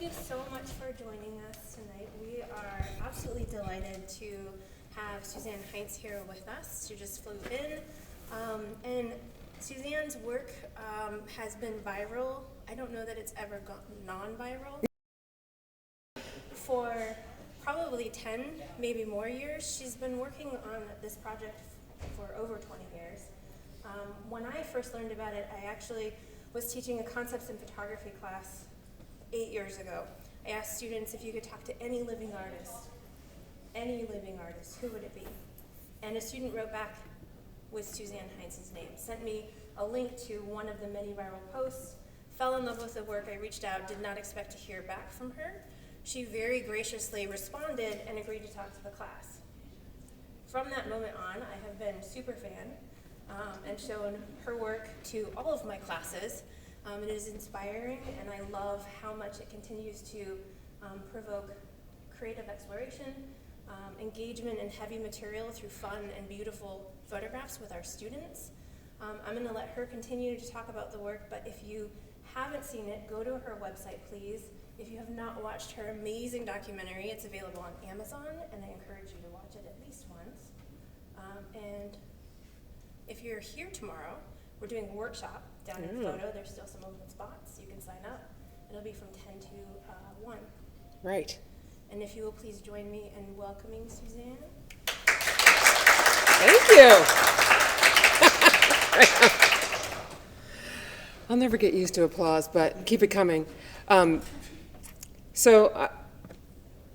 you so much for joining us tonight. We are absolutely delighted to have Suzanne Heintz here with us. She just flew in. And Suzanne's work has been viral. I don't know that it's ever gone non-viral. For probably 10, maybe more years, she's been working on this project for over 20 years. When I first learned about it, I actually was teaching a concepts in photography class 8 years ago. I asked students if you could talk to any living artist, who would it be? And a student wrote back with Suzanne Heintz's name, sent me a link to one of the many viral posts, fell in love with the work. I reached out, did not expect to hear back from her. She very graciously responded and agreed to talk to the class. From that moment on, I have been super fan and shown her work to all of my classes. It is inspiring, and I love how much it continues to provoke creative exploration, engagement in heavy material through fun and beautiful photographs with our students. I'm going to let her continue to talk about the work, but if you haven't seen it, go to her website, please. If you have not watched her amazing documentary, it's available on Amazon, and I encourage you to watch it at least once. And if you're here tomorrow, we're doing a workshop down in Photo. There's still some open spots. You can sign up. It'll be from 10 to 1. Right. And if you will please join me in welcoming Suzanne. Thank you. I'll never get used to applause, but keep it coming. So,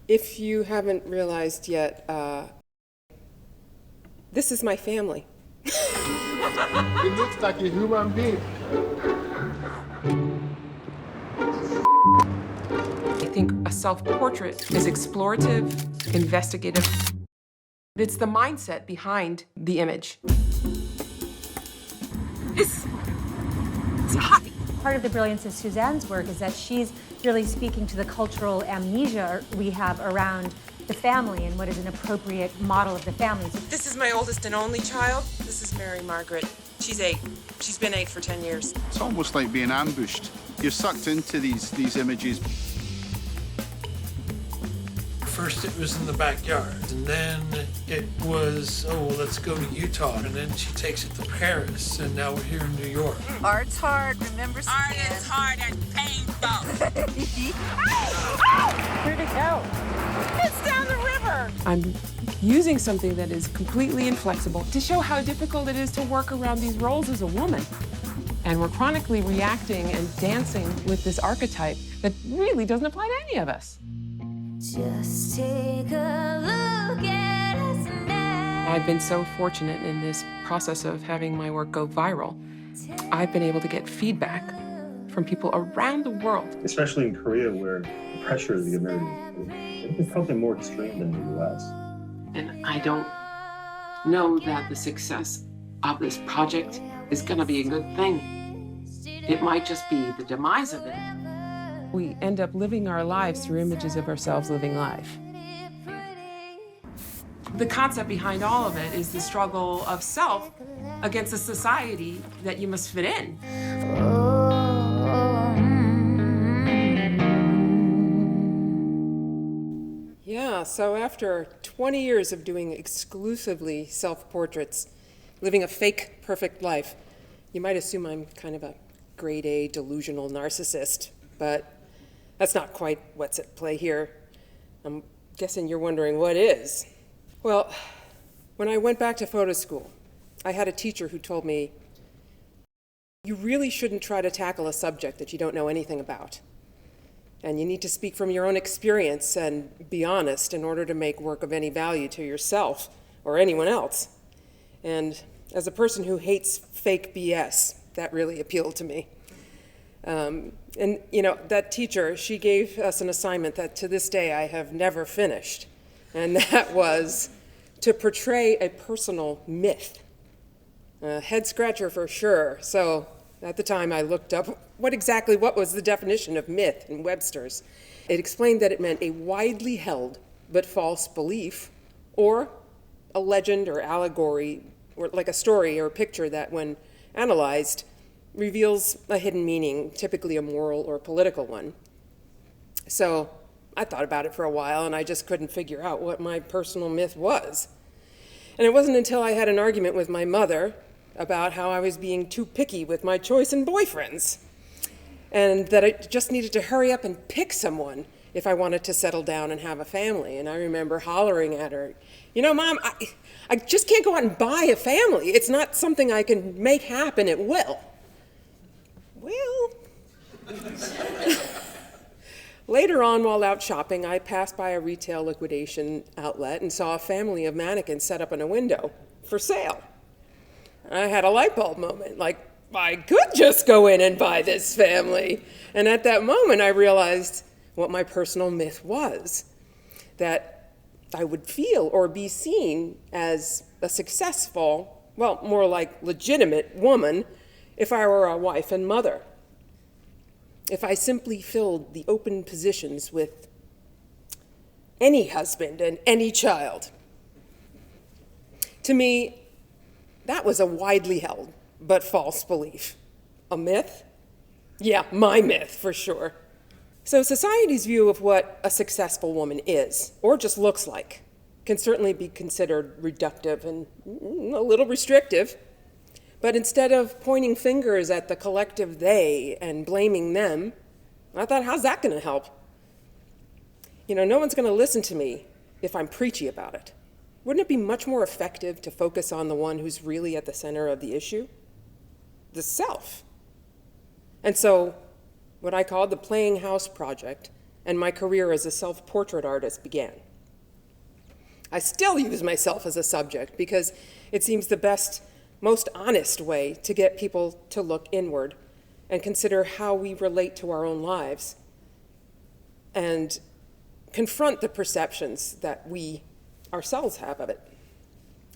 if you haven't realized yet, this is my family. It looks like a human being. I think a self-portrait is explorative, investigative. It's the mindset behind the image. It's hot. Part of the brilliance of Suzanne's work is that she's really speaking to the cultural amnesia we have around the family and what is an appropriate model of the family. This is my oldest and only child. This is Mary Margaret. She's 8. She's been 8 for 10 years. It's almost like being ambushed. You're sucked into these images. First it was in the backyard, and then it was, oh, well, let's go to Utah, and then she takes it to Paris, and now we're here in New York. Art's hard, remember, Suzanne? Art is hard and painful. Where'd it go? It's down the river. I'm using something that is completely inflexible to show how difficult it is to work around these roles as a woman. And we're chronically reacting and dancing with this archetype that really doesn't apply to any of us. Just take a look at us now. I've been so fortunate in this process of having my work go viral. I've been able to get feedback from people around the world. Especially in Korea, where the pressure of the American is probably more extreme than the US. And I don't know that the success of this project is going to be a good thing. It might just be the demise of it. We end up living our lives through images of ourselves living life. The concept behind all of it is the struggle of self against a society that you must fit in. Yeah, so after 20 years of doing exclusively self-portraits, living a fake perfect life, you might assume I'm kind of a grade A delusional narcissist, but that's not quite what's at play here. I'm guessing you're wondering what is. Well, when I went back to photo school, I had a teacher who told me, you really shouldn't try to tackle a subject that you don't know anything about. And you need to speak from your own experience and be honest in order to make work of any value to yourself or anyone else. And as a person who hates fake BS, that really appealed to me. And you know, that teacher, she gave us an assignment that to this day I have never finished. And that was to portray a personal myth. A head scratcher for sure. So at the time I looked up what was the definition of myth in Webster's. It explained that it meant a widely held but false belief, or a legend or allegory, or like a story or a picture that when analyzed reveals a hidden meaning, typically a moral or political one. So I thought about it for a while, and I just couldn't figure out what my personal myth was. And it wasn't until I had an argument with my mother about how I was being too picky with my choice in boyfriends, and that I just needed to hurry up and pick someone if I wanted to settle down and have a family. And I remember hollering at her, you know, Mom, I just can't go out and buy a family. It's not something I can make happen at will. Well, later on, while out shopping, I passed by a retail liquidation outlet and saw a family of mannequins set up in a window for sale. I had a light bulb moment, like, I could just go in and buy this family. And at that moment, I realized what my personal myth was, that I would feel or be seen as a successful, well, more like legitimate woman if I were a wife and mother. If I simply filled the open positions with any husband and any child. To me, that was a widely held but false belief. A myth? Yeah, my myth, for sure. So society's view of what a successful woman is, or just looks like, can certainly be considered reductive and a little restrictive. But instead of pointing fingers at the collective they and blaming them, I thought, how's that going to help? You know, no one's going to listen to me if I'm preachy about it. Wouldn't it be much more effective to focus on the one who's really at the center of the issue? The self. And so, what I called the Playing House Project and my career as a self-portrait artist began. I still use myself as a subject because it seems the best, most honest way to get people to look inward and consider how we relate to our own lives and confront the perceptions that we ourselves have of it.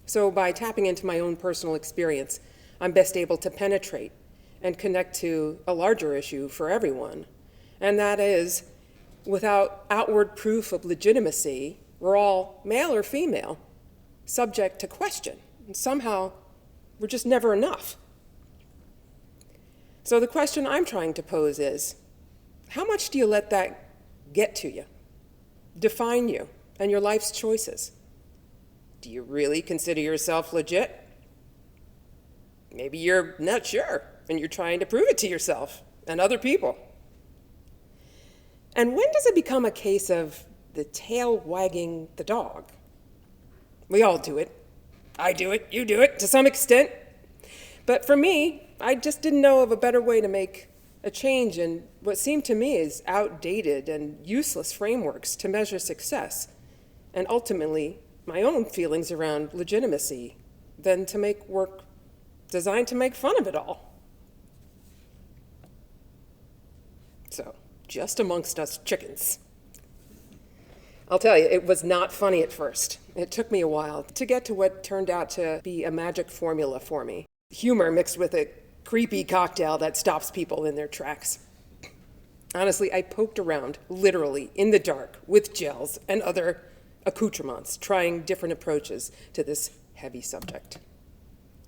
So by tapping into my own personal experience, I'm best able to penetrate and connect to a larger issue for everyone. And that is, without outward proof of legitimacy, we're all, male or female, subject to question. And somehow, we're just never enough. So the question I'm trying to pose is, how much do you let that get to you, define you, and your life's choices? Do you really consider yourself legit? Maybe you're not sure, and you're trying to prove it to yourself and other people. And when does it become a case of the tail wagging the dog? We all do it. I do it, you do it, to some extent. But for me, I just didn't know of a better way to make a change in what seemed to me as outdated and useless frameworks to measure success, and ultimately my own feelings around legitimacy, than to make work designed to make fun of it all. So, just amongst us chickens. I'll tell you, it was not funny at first. It took me a while to get to what turned out to be a magic formula for me. Humor mixed with a creepy cocktail that stops people in their tracks. Honestly, I poked around, literally, in the dark, with gels and other accoutrements, trying different approaches to this heavy subject.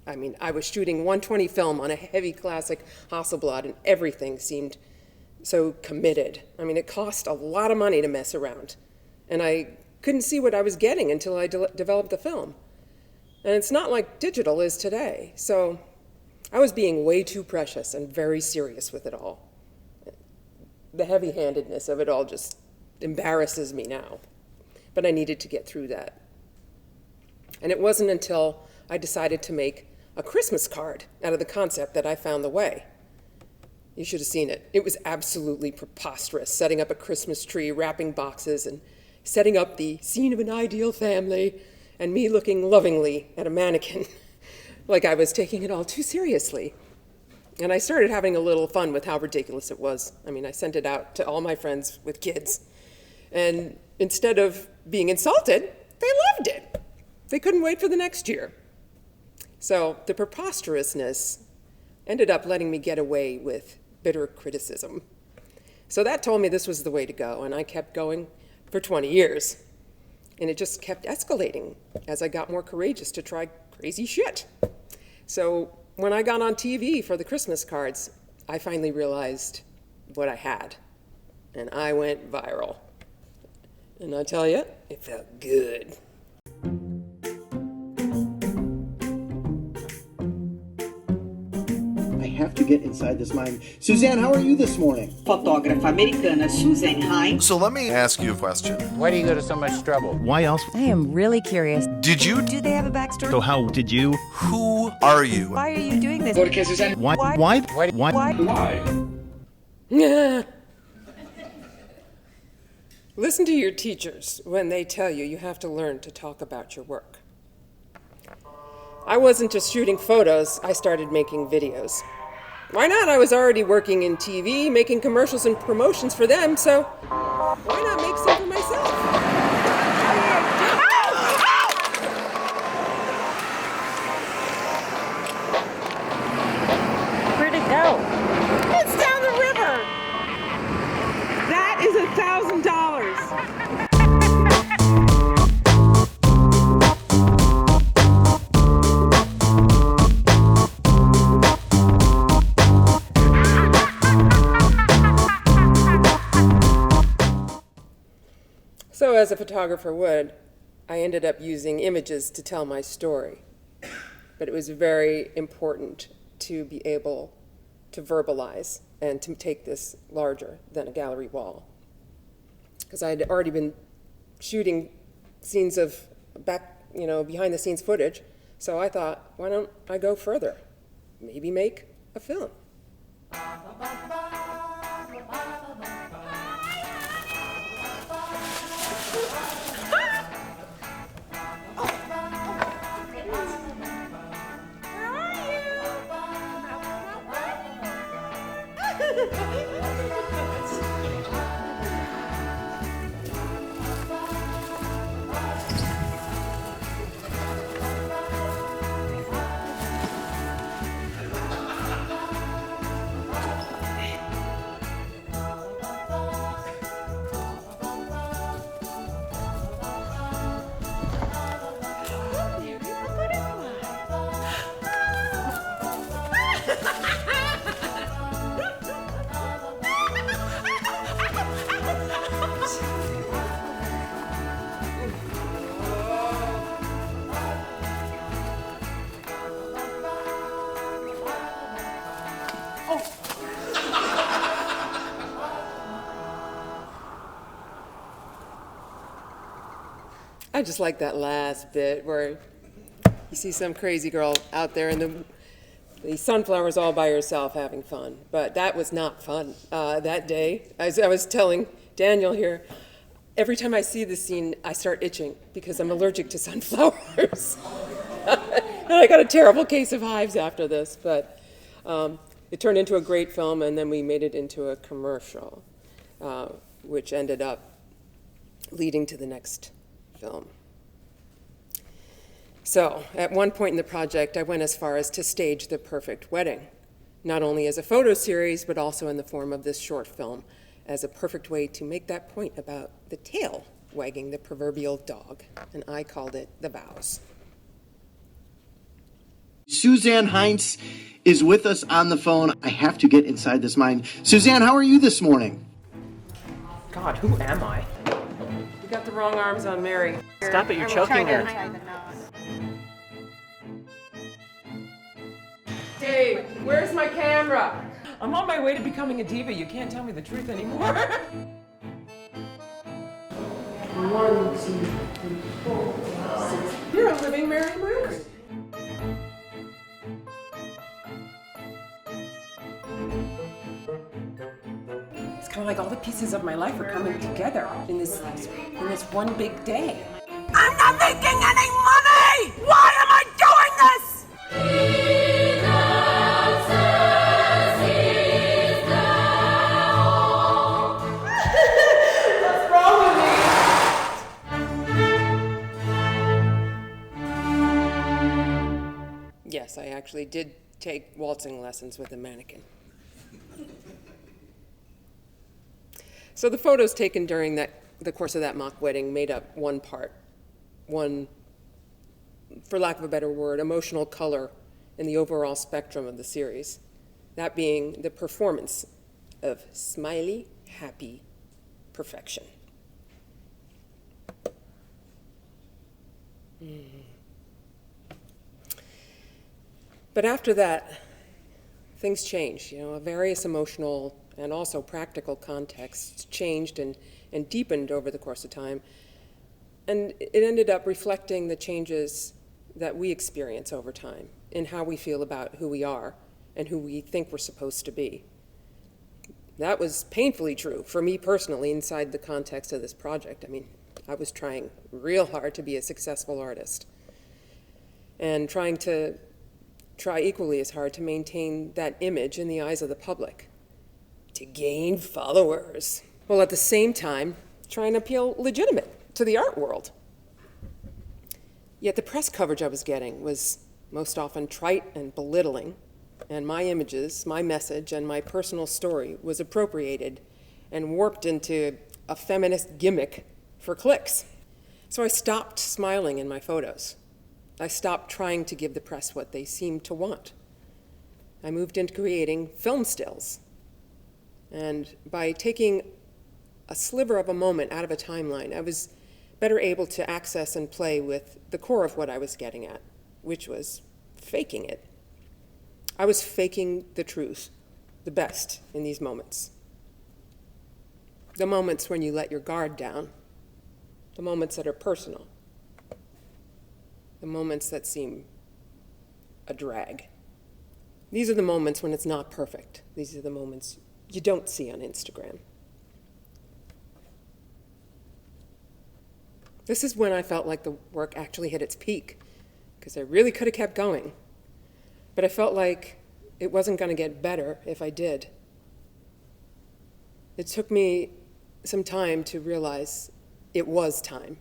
I mean, I was shooting 120 film on a heavy classic Hasselblad, and everything seemed so committed. I mean, it cost a lot of money to mess around, and I couldn't see what I was getting until I developed the film. And it's not like digital is today, so I was being way too precious and very serious with it all. The heavy-handedness of it all just embarrasses me now, but I needed to get through that. And it wasn't until I decided to make a Christmas card out of the concept that I found the way. You should have seen it. It was absolutely preposterous, setting up a Christmas tree, wrapping boxes, and setting up the scene of an ideal family, and me looking lovingly at a mannequin, like I was taking it all too seriously. And I started having a little fun with how ridiculous it was. I mean, I sent it out to all my friends with kids, and instead of being insulted, they loved it. They couldn't wait for the next year. So the preposterousness ended up letting me get away with bitter criticism. So that told me this was the way to go, and I kept going for 20 years. And it just kept escalating as I got more courageous to try crazy shit. So when I got on TV for the Christmas cards, I finally realized what I had. and I went viral. And I tell you, it felt good. I have to get inside this mind. Suzanne, how are you this morning? Fotógrafa americana Suzanne Heintz. So let me ask you a question. Why do you go to so much trouble? Why else? I am really curious. Did you? Do they have a backstory? So how did you? Who are you? Why are you doing this? Porque Suzanne. Why? Why? Why? Why? Why? Why? Listen to your teachers when they tell you you have to learn to talk about your work. I wasn't just shooting photos, I started making videos. Why not? I was already working in TV, making commercials and promotions for them, so why not make some for myself? Where'd it go? It's down the river. That is $1,000. So as a photographer would, I ended up using images to tell my story. But it was very important to be able to verbalize and to take this larger than a gallery wall. Because I had already been shooting scenes of behind the scenes footage, so I thought, why don't I go further? Maybe make a film. I just like that last bit where you see some crazy girl out there in the sunflowers all by herself having fun. But that was not fun that day. I was telling Daniel here, every time I see this scene, I start itching because I'm allergic to sunflowers. And I got a terrible case of hives after this, but it turned into a great film, and then we made it into a commercial, which ended up leading to the next film. So, at one point in the project, I went as far as to stage the perfect wedding, not only as a photo series, but also in the form of this short film, as a perfect way to make that point about the tail wagging the proverbial dog, and I called it The Vows. Suzanne Heintz is with us on the phone. I have to get inside this mind. Suzanne, how are you this morning? God, who am I? You got the wrong arms on Mary. Stop it, you're choking her. Dave, where's my camera? I'm on my way to becoming a diva. You can't tell me the truth anymore. 1, 2, 3, 4, 5, 6. You're a living Mary Luke. It's kind of like all the pieces of my life are coming together in this one big day. I'm not making any money! Why am I doing this? What's wrong with me? Yes, I actually did take waltzing lessons with a mannequin. So the photos taken during the course of that mock wedding made up one part, one, for lack of a better word, emotional color in the overall spectrum of the series. That being the performance of smiley, happy perfection. But after that, things changed. Various emotional and also practical contexts changed and deepened over the course of time. And it ended up reflecting the changes that we experience over time in how we feel about who we are and who we think we're supposed to be. That was painfully true for me personally inside the context of this project. I mean, I was trying real hard to be a successful artist and trying equally as hard to maintain that image in the eyes of the public, to gain followers, while at the same time trying to appeal legitimate to the art world. Yet the press coverage I was getting was most often trite and belittling, and my images, my message, and my personal story was appropriated and warped into a feminist gimmick for clicks. So I stopped smiling in my photos. I stopped trying to give the press what they seemed to want. I moved into creating film stills. And by taking a sliver of a moment out of a timeline, I was better able to access and play with the core of what I was getting at, which was faking it. I was faking the truth, the best in these moments. The moments when you let your guard down, the moments that are personal, the moments that seem a drag. These are the moments when it's not perfect. These are the moments you don't see on Instagram. This is when I felt like the work actually hit its peak, because I really could have kept going. But I felt like it wasn't going to get better if I did. It took me some time to realize it was time,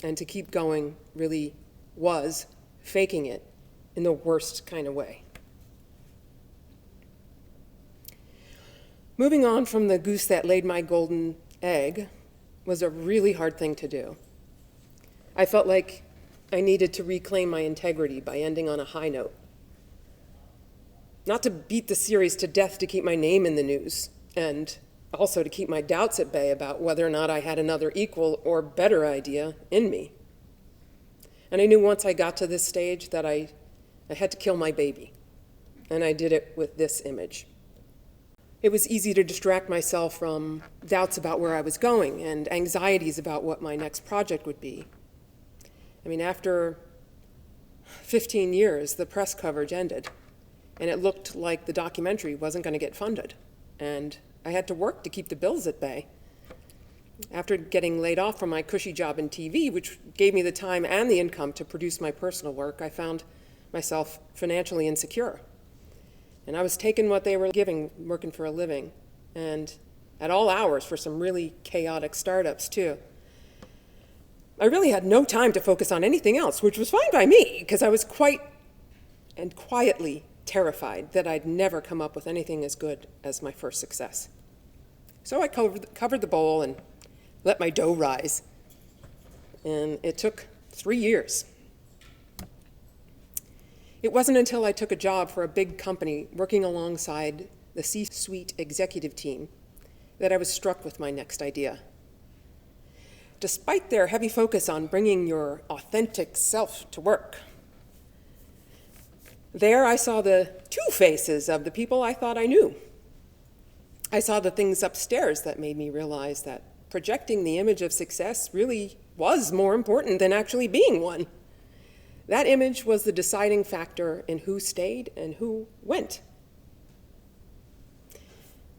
and to keep going really was faking it in the worst kind of way. Moving on from the goose that laid my golden egg was a really hard thing to do. I felt like I needed to reclaim my integrity by ending on a high note. Not to beat the series to death to keep my name in the news, and also to keep my doubts at bay about whether or not I had another equal or better idea in me. And I knew once I got to this stage that I had to kill my baby, and I did it with this image. It was easy to distract myself from doubts about where I was going and anxieties about what my next project would be. I mean, after 15 years, the press coverage ended, and it looked like the documentary wasn't going to get funded, and I had to work to keep the bills at bay. After getting laid off from my cushy job in TV, which gave me the time and the income to produce my personal work, I found myself financially insecure. And I was taking what they were giving, working for a living, and at all hours for some really chaotic startups, too. I really had no time to focus on anything else, which was fine by me, because I was quite and quietly terrified that I'd never come up with anything as good as my first success. So I covered the bowl and let my dough rise. And it took 3 years. It wasn't until I took a job for a big company working alongside the C-suite executive team that I was struck with my next idea. Despite their heavy focus on bringing your authentic self to work, there I saw the two faces of the people I thought I knew. I saw the things upstairs that made me realize that projecting the image of success really was more important than actually being one. That image was the deciding factor in who stayed and who went.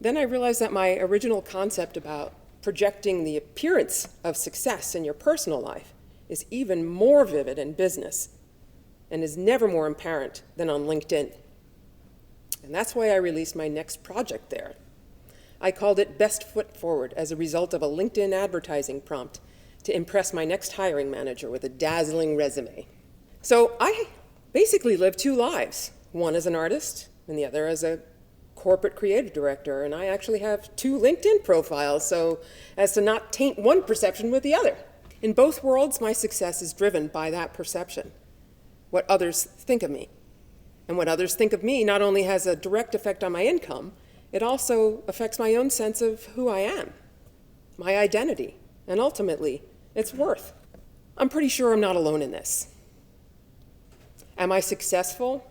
Then I realized that my original concept about projecting the appearance of success in your personal life is even more vivid in business and is never more apparent than on LinkedIn. And that's why I released my next project there. I called it Best Foot Forward as a result of a LinkedIn advertising prompt to impress my next hiring manager with a dazzling resume. So I basically live two lives, one as an artist and the other as a corporate creative director, and I actually have two LinkedIn profiles so as to not taint one perception with the other. In both worlds, my success is driven by that perception, what others think of me. And what others think of me not only has a direct effect on my income, it also affects my own sense of who I am, my identity, and ultimately, its worth. I'm pretty sure I'm not alone in this. Am I successful?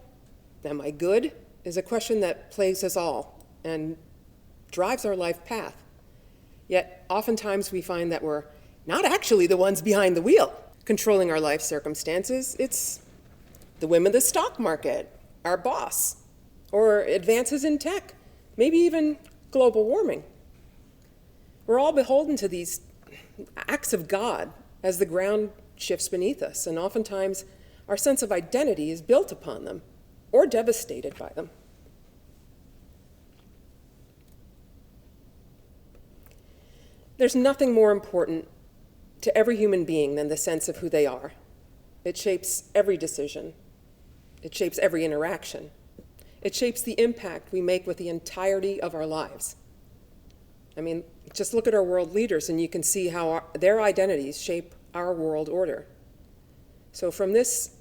Am I good? Is a question that plagues us all and drives our life path. Yet, oftentimes we find that we're not actually the ones behind the wheel controlling our life circumstances. It's the whim of the stock market, our boss, or advances in tech, maybe even global warming. We're all beholden to these acts of God as the ground shifts beneath us, and oftentimes our sense of identity is built upon them or devastated by them. There's nothing more important to every human being than the sense of who they are. It shapes every decision. It shapes every interaction. It shapes the impact we make with the entirety of our lives. I mean, just look at our world leaders and you can see how their identities shape our world order. So from this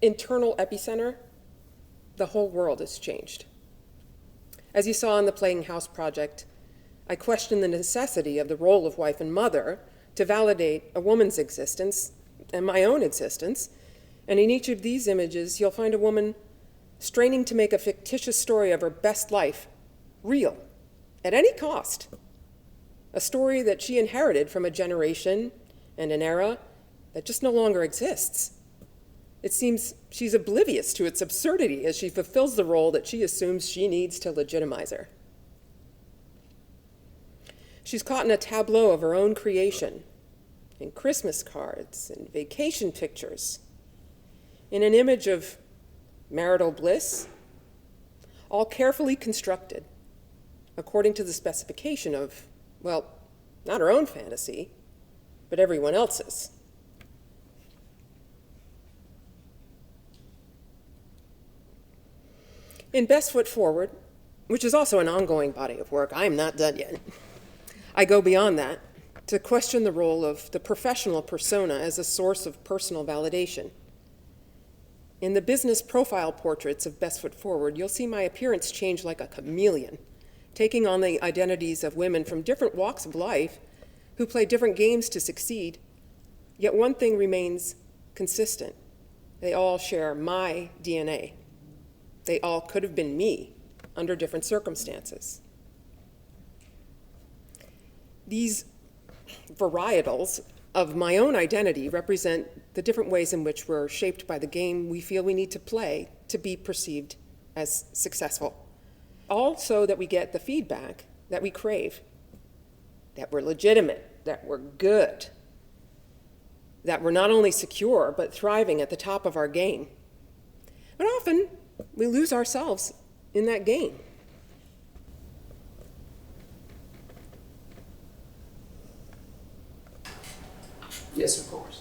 internal epicenter, the whole world is changed. As you saw in the Playing House project, I question the necessity of the role of wife and mother to validate a woman's existence and my own existence. And in each of these images, you'll find a woman straining to make a fictitious story of her best life real, at any cost. A story that she inherited from a generation and an era that just no longer exists. It seems she's oblivious to its absurdity as she fulfills the role that she assumes she needs to legitimize her. She's caught in a tableau of her own creation, in Christmas cards, in vacation pictures, in an image of marital bliss, all carefully constructed according to the specification of, well, not her own fantasy, but everyone else's. In Best Foot Forward, which is also an ongoing body of work, I am not done yet. I go beyond that to question the role of the professional persona as a source of personal validation. In the business profile portraits of Best Foot Forward, you'll see my appearance change like a chameleon, taking on the identities of women from different walks of life who play different games to succeed, yet one thing remains consistent. They all share my DNA. They all could have been me under different circumstances. These varietals of my own identity represent the different ways in which we're shaped by the game we feel we need to play to be perceived as successful. All so that we get the feedback that we crave, that we're legitimate, that we're good, that we're not only secure, but thriving at the top of our game. But often, we lose ourselves in that game. Yes, of course.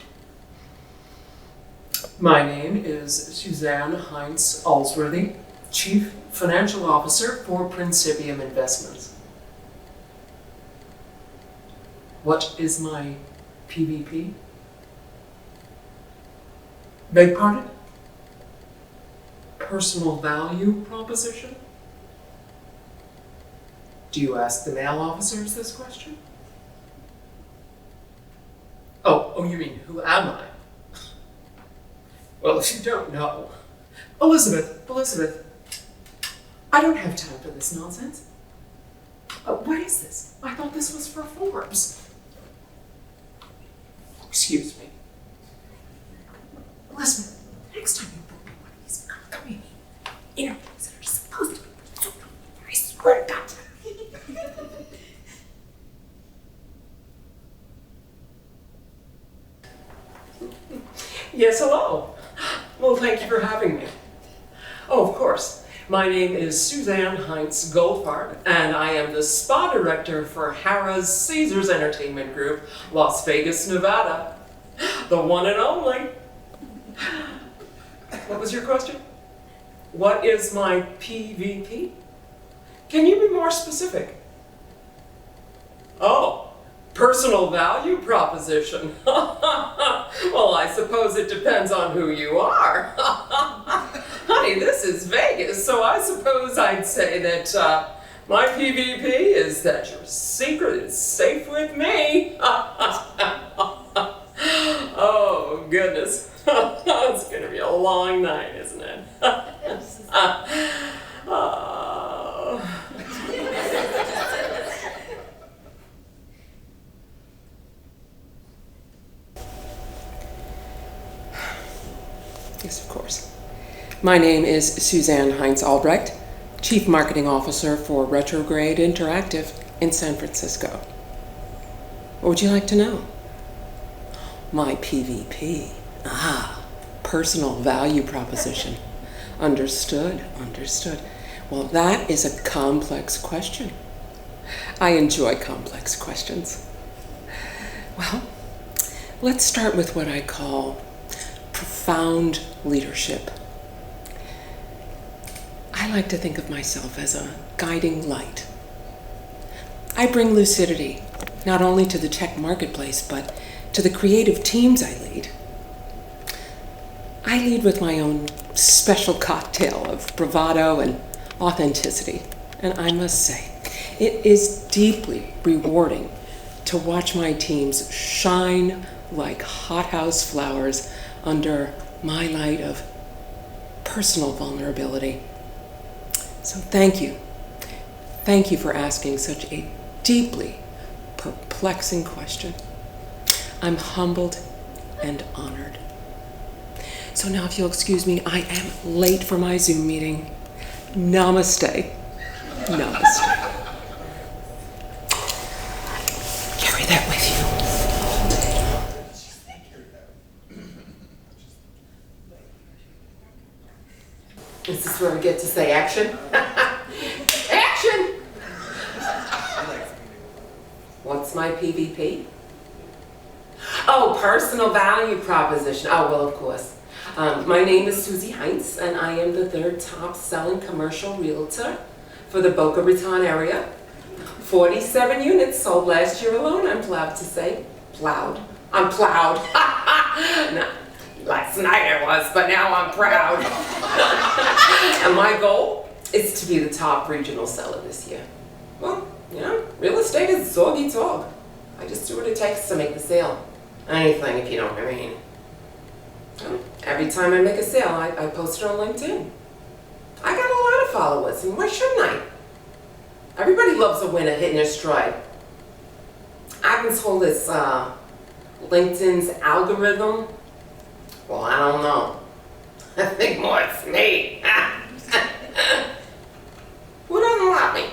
My name is Suzanne Heintz Alsworthy, Chief Financial Officer for Principium Investments. What is my PVP? Beg pardon? Personal value proposition? Do you ask the male officers this question? Oh, you mean, who am I? Well, if you don't know, Elizabeth, I don't have time for this nonsense. What is this? I thought this was for Forbes. Excuse me. Elizabeth, next time you book me one of these upcoming interviews that are supposed to be so I swear to God. Yes, hello. Well, thank you for having me. Oh, of course. My name is Suzanne Heintz Goldfarb, and I am the spa director for Harrah's Caesars Entertainment Group, Las Vegas, Nevada. The one and only. What was your question? What is my PVP? Can you be more specific? Oh. Personal value proposition. Well, I suppose it depends on who you are. Honey, this is Vegas, so I suppose I'd say that My PvP is that your secret is safe with me. Oh, goodness. It's going to be a long night, isn't it? Yes, of course. My name is Suzanne Heintz Albrecht, Chief Marketing Officer for Retrograde Interactive in San Francisco. What would you like to know? My PVP. Personal value proposition. Understood, understood. Well, that is a complex question. I enjoy complex questions. Well, let's start with what I call profound leadership. I like to think of myself as a guiding light. I bring lucidity not only to the tech marketplace, but to the creative teams I lead. I lead with my own special cocktail of bravado and authenticity, and I must say, it is deeply rewarding to watch my teams shine like hothouse flowers under my light of personal vulnerability. So thank you. Thank you for asking such a deeply perplexing question. I'm humbled and honored. So now if you'll excuse me, I am late for my Zoom meeting. Namaste. Namaste. Carry that with you. Is this where we get to say action? Action! What's my PvP? Oh, personal value proposition. Oh, well, of course. My name is Suzanne Heintz, and I am the 3rd top selling commercial realtor for the Boca Raton area. 47 units sold last year alone, I'm proud to say. Plowed. I'm plowed. No, last night I was, but now I'm proud. And my goal is to be the top regional seller this year. Well, you know, real estate is dog eat dog. I just do what it takes to make the sale. Anything, if you know what I mean. Every time I make a sale, I post it on LinkedIn. I got a lot of followers, and why shouldn't I? Everybody loves a winner hitting their stride. I've been told it's LinkedIn's algorithm. Well, I don't know. I think more it's me. Who doesn't love me?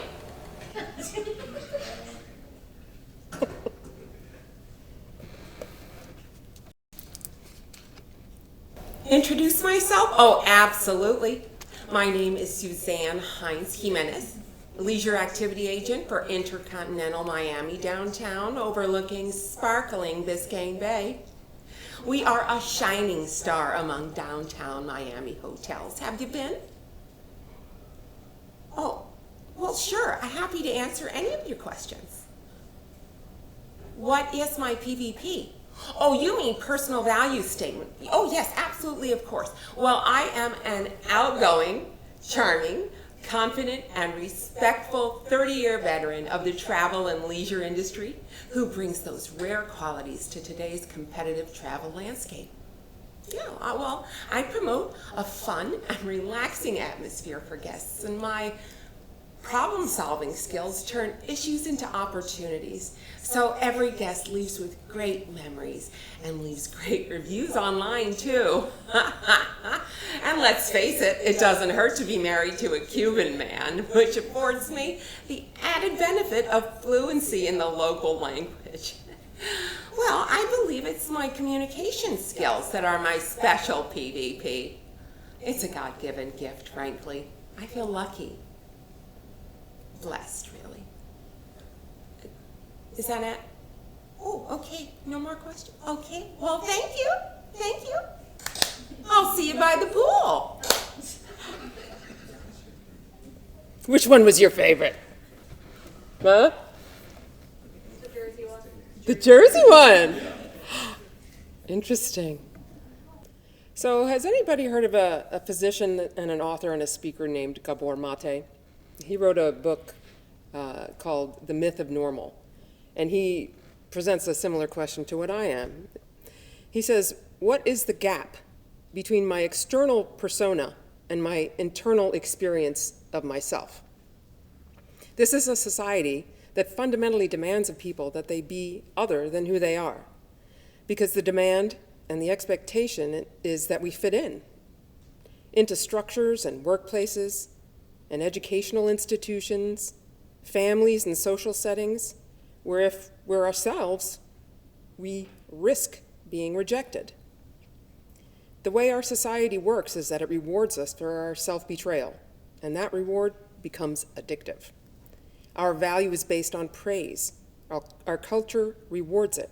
Introduce myself? Oh, absolutely. My name is Suzanne Heintz Jimenez, leisure activity agent for Intercontinental Miami downtown, overlooking sparkling Biscayne Bay. We are a shining star among downtown Miami hotels. Have you been? Oh, well, sure. I'm happy to answer any of your questions. What is my PVP? Oh, you mean personal value statement? Oh, yes, absolutely, of course. Well, I am an outgoing, charming, confident, and respectful 30-year veteran of the travel and leisure industry who brings those rare qualities to today's competitive travel landscape. Yeah, well, I promote a fun and relaxing atmosphere for guests, and my problem-solving skills turn issues into opportunities. So every guest leaves with great memories and leaves great reviews online too. And let's face it, it doesn't hurt to be married to a Cuban man, which affords me the added benefit of fluency in the local language. Well, I believe it's my communication skills that are my special PvP. It's a God-given gift, frankly. I feel lucky. Blessed, really. Is that it? Oh, okay. No more questions? Okay. Well, thank you. Thank you. I'll see you by the pool. Which one was your favorite? Huh? The Jersey one. The Jersey one. Interesting. So has anybody heard of a physician and an author and a speaker named Gabor Mate? He wrote a book called The Myth of Normal. And he presents a similar question to what I am. He says, what is the gap between my external persona and my internal experience of myself? This is a society that fundamentally demands of people that they be other than who they are, because the demand and the expectation is that we fit in into structures and workplaces and educational institutions, families and social settings, where if we're ourselves, we risk being rejected. The way our society works is that it rewards us for our self-betrayal, and that reward becomes addictive. Our value is based on praise. Our culture rewards it.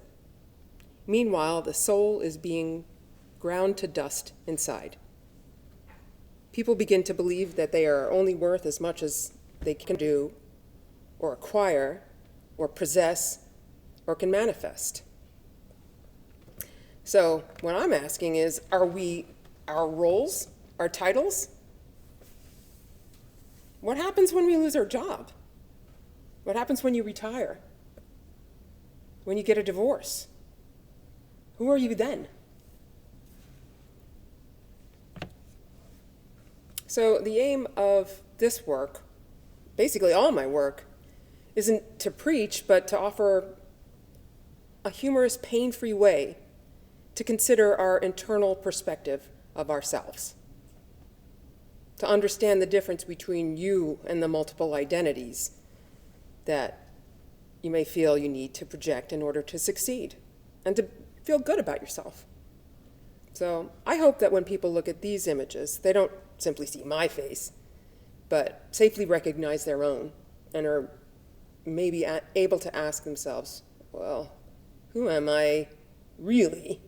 Meanwhile, the soul is being ground to dust inside. People begin to believe that they are only worth as much as they can do, or acquire, or possess, or can manifest. So what I'm asking is, are we our roles, our titles? What happens when we lose our job? What happens when you retire? When you get a divorce? Who are you then? So the aim of this work, basically all my work, isn't to preach, but to offer a humorous, pain-free way to consider our internal perspective of ourselves, to understand the difference between you and the multiple identities that you may feel you need to project in order to succeed and to feel good about yourself. So I hope that when people look at these images, they don't simply see my face, but safely recognize their own and are maybe able to ask themselves, well, who am I really?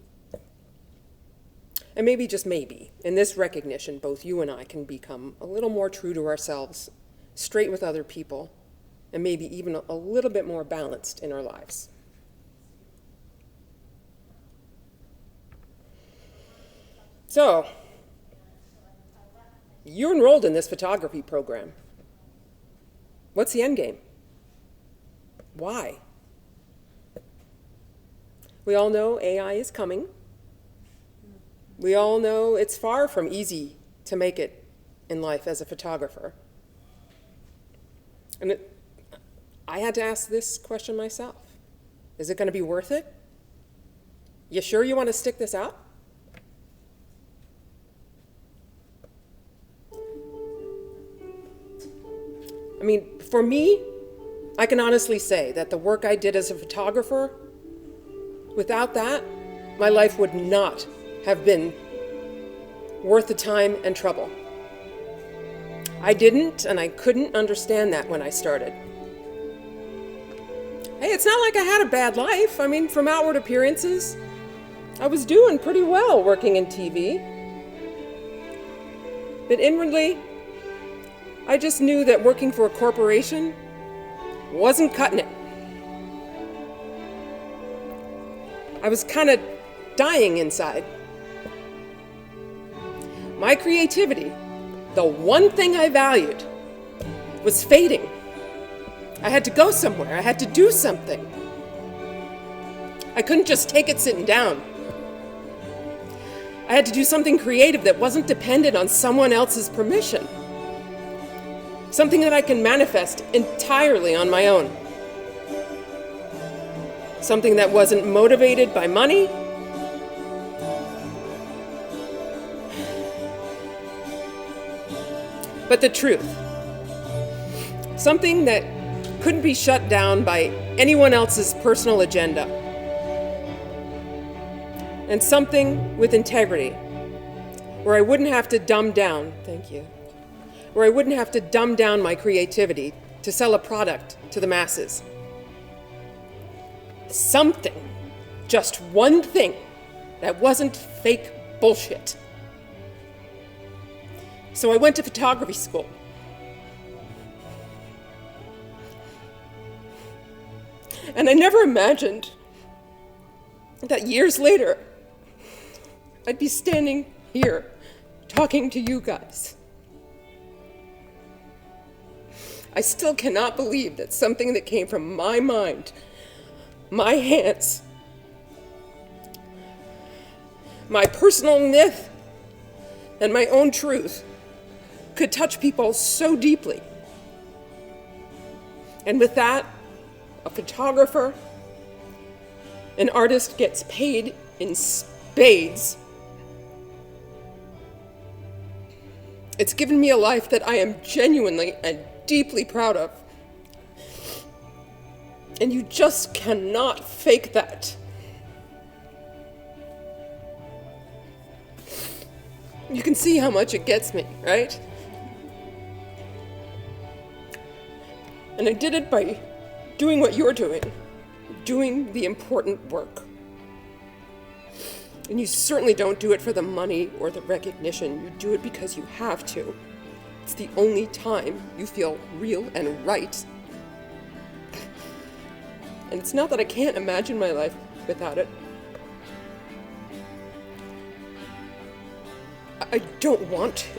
And maybe, just maybe, in this recognition, both you and I can become a little more true to ourselves, straight with other people, and maybe even a little bit more balanced in our lives. So, you're enrolled in this photography program. What's the end game? Why? We all know AI is coming. We all know it's far from easy to make it in life as a photographer. And I had to ask this question myself. Is it going to be worth it? You sure you want to stick this out? I mean, for me, I can honestly say that the work I did as a photographer, without that, my life would not have been worth the time and trouble. I didn't and I couldn't understand that when I started. Hey, it's not like I had a bad life. I mean, from outward appearances, I was doing pretty well working in TV. But inwardly, I just knew that working for a corporation wasn't cutting it. I was kind of dying inside. My creativity, the one thing I valued, was fading. I had to go somewhere. I had to do something. I couldn't just take it sitting down. I had to do something creative that wasn't dependent on someone else's permission. Something that I can manifest entirely on my own. Something that wasn't motivated by money. But the truth. Something that couldn't be shut down by anyone else's personal agenda. And something with integrity, where I wouldn't have to dumb down, where I wouldn't have to dumb down my creativity to sell a product to the masses. Something, just one thing, that wasn't fake bullshit. So I went to photography school. And I never imagined that years later, I'd be standing here talking to you guys. I still cannot believe that something that came from my mind, my hands, my personal myth, and my own truth could touch people so deeply. And with that, a photographer, an artist gets paid in spades. It's given me a life that I am genuinely and deeply proud of. And you just cannot fake that. You can see how much it gets me, right? And I did it by doing what you're doing the important work. And you certainly don't do it for the money or the recognition. You do it because you have to. It's the only time you feel real and right. And it's not that I can't imagine my life without it. I don't want to.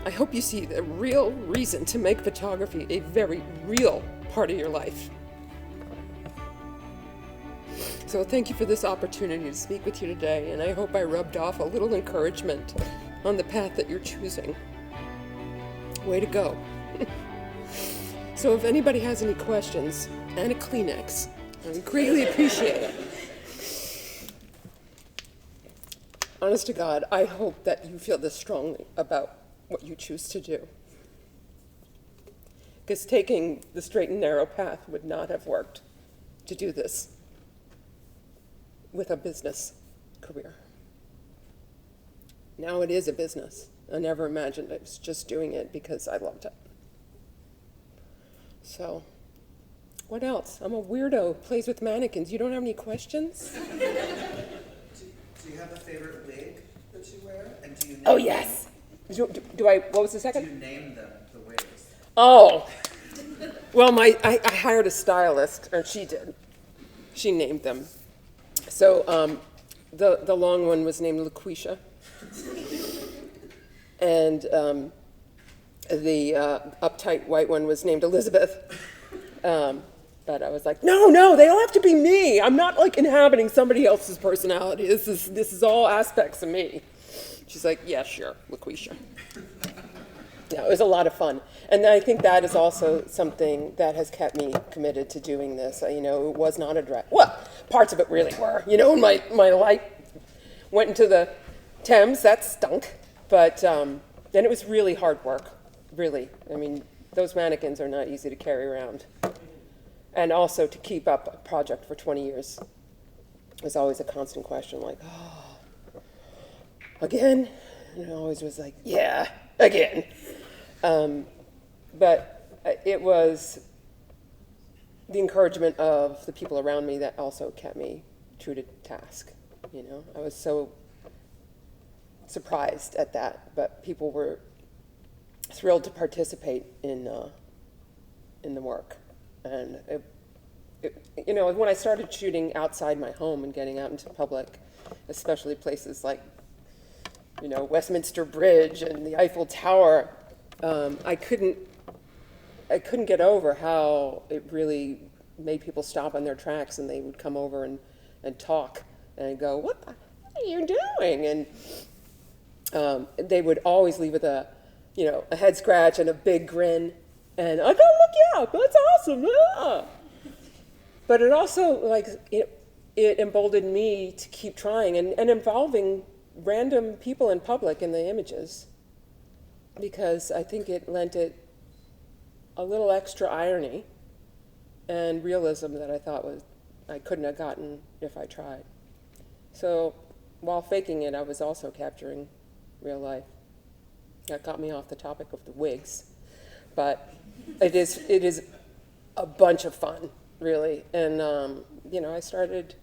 I hope you see the real reason to make photography a very real part of your life. So thank you for this opportunity to speak with you today, and I hope I rubbed off a little encouragement on the path that you're choosing. Way to go. So if anybody has any questions, and a Kleenex, I would greatly appreciate it. Honest to God, I hope that you feel this strongly about what you choose to do. Because taking the straight and narrow path would not have worked to do this with a business career. Now it is a business. I never imagined I was just doing it because I loved it. So, what else? I'm a weirdo who plays with mannequins. You don't have any questions? Do you have a favorite wig that you wear? And do you name Oh, yes. Do I, what was the second? Do you name them, the wigs? Oh, well, I hired a stylist, or she did. She named them. So the long one was named LaQuisha, and the uptight white one was named Elizabeth. But I was like, no, they all have to be me. I'm not like inhabiting somebody else's personality. This is all aspects of me. She's like, yeah, sure, LaQuisha. Yeah, it was a lot of fun. And I think that is also something that has kept me committed to doing this. It was not a drag. Well, parts of it really were. When my light went into the Thames, that stunk. But then it was really hard work, really. I mean, those mannequins are not easy to carry around. And also to keep up a project for 20 years was always a constant question, like, oh, again? And I always was like, yeah, again. But it was the encouragement of the people around me that also kept me true to task. I was so surprised at that, but people were thrilled to participate in the work. And when I started shooting outside my home and getting out into public, especially places like, Westminster Bridge and the Eiffel Tower, I couldn't get over how it really made people stop in their tracks, and they would come over and talk and go, what are you doing? And they would always leave with a head scratch and a big grin. And I gotta look you up. That's awesome. Yeah. But it also it emboldened me to keep trying and involving random people in public in the images, because I think it lent it a little extra irony and realism that I thought I couldn't have gotten if I tried. So while faking it, I was also capturing real life. That got me off the topic of the wigs, but it is a bunch of fun, really. And I started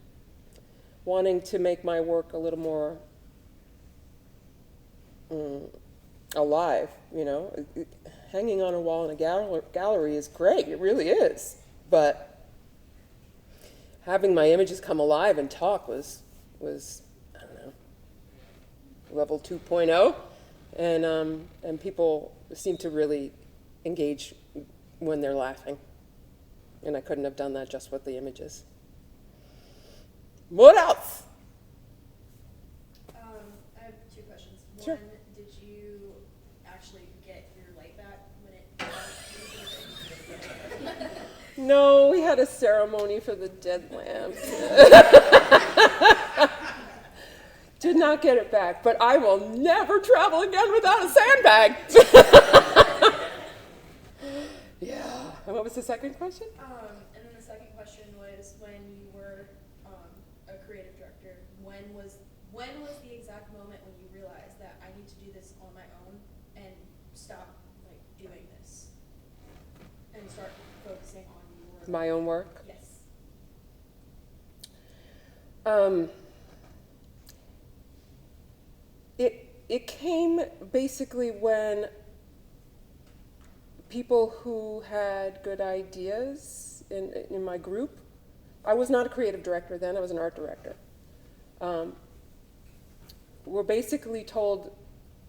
wanting to make my work a little more alive. Hanging on a wall in a gallery is great, it really is, but having my images come alive and talk was I don't know, level 2.0. And people seem to really engage when they're laughing. And I couldn't have done that just with the images. What else? I have two questions. Sure. One, did you actually get your light back when it? No, we had a ceremony for the dead lamps. Did not get it back, but I will never travel again without a sandbag. Yeah. And what was the second question? And then the second question was, when you were a creative director, when was the exact moment when you realized that I need to do this on my own and stop doing this and start focusing on your My own work? Yes. It came basically when people who had good ideas in my group, I was not a creative director then, I was an art director, were basically told,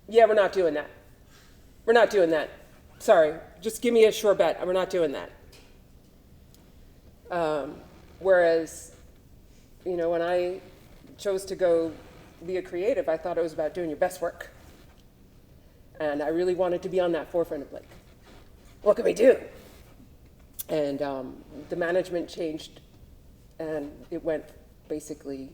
yeah, we're not doing that. We're not doing that. Sorry, just give me a sure bet, we're not doing that. Whereas, when I chose to go be a creative, I thought it was about doing your best work. And I really wanted to be on that forefront of what can we do? And the management changed, and it went basically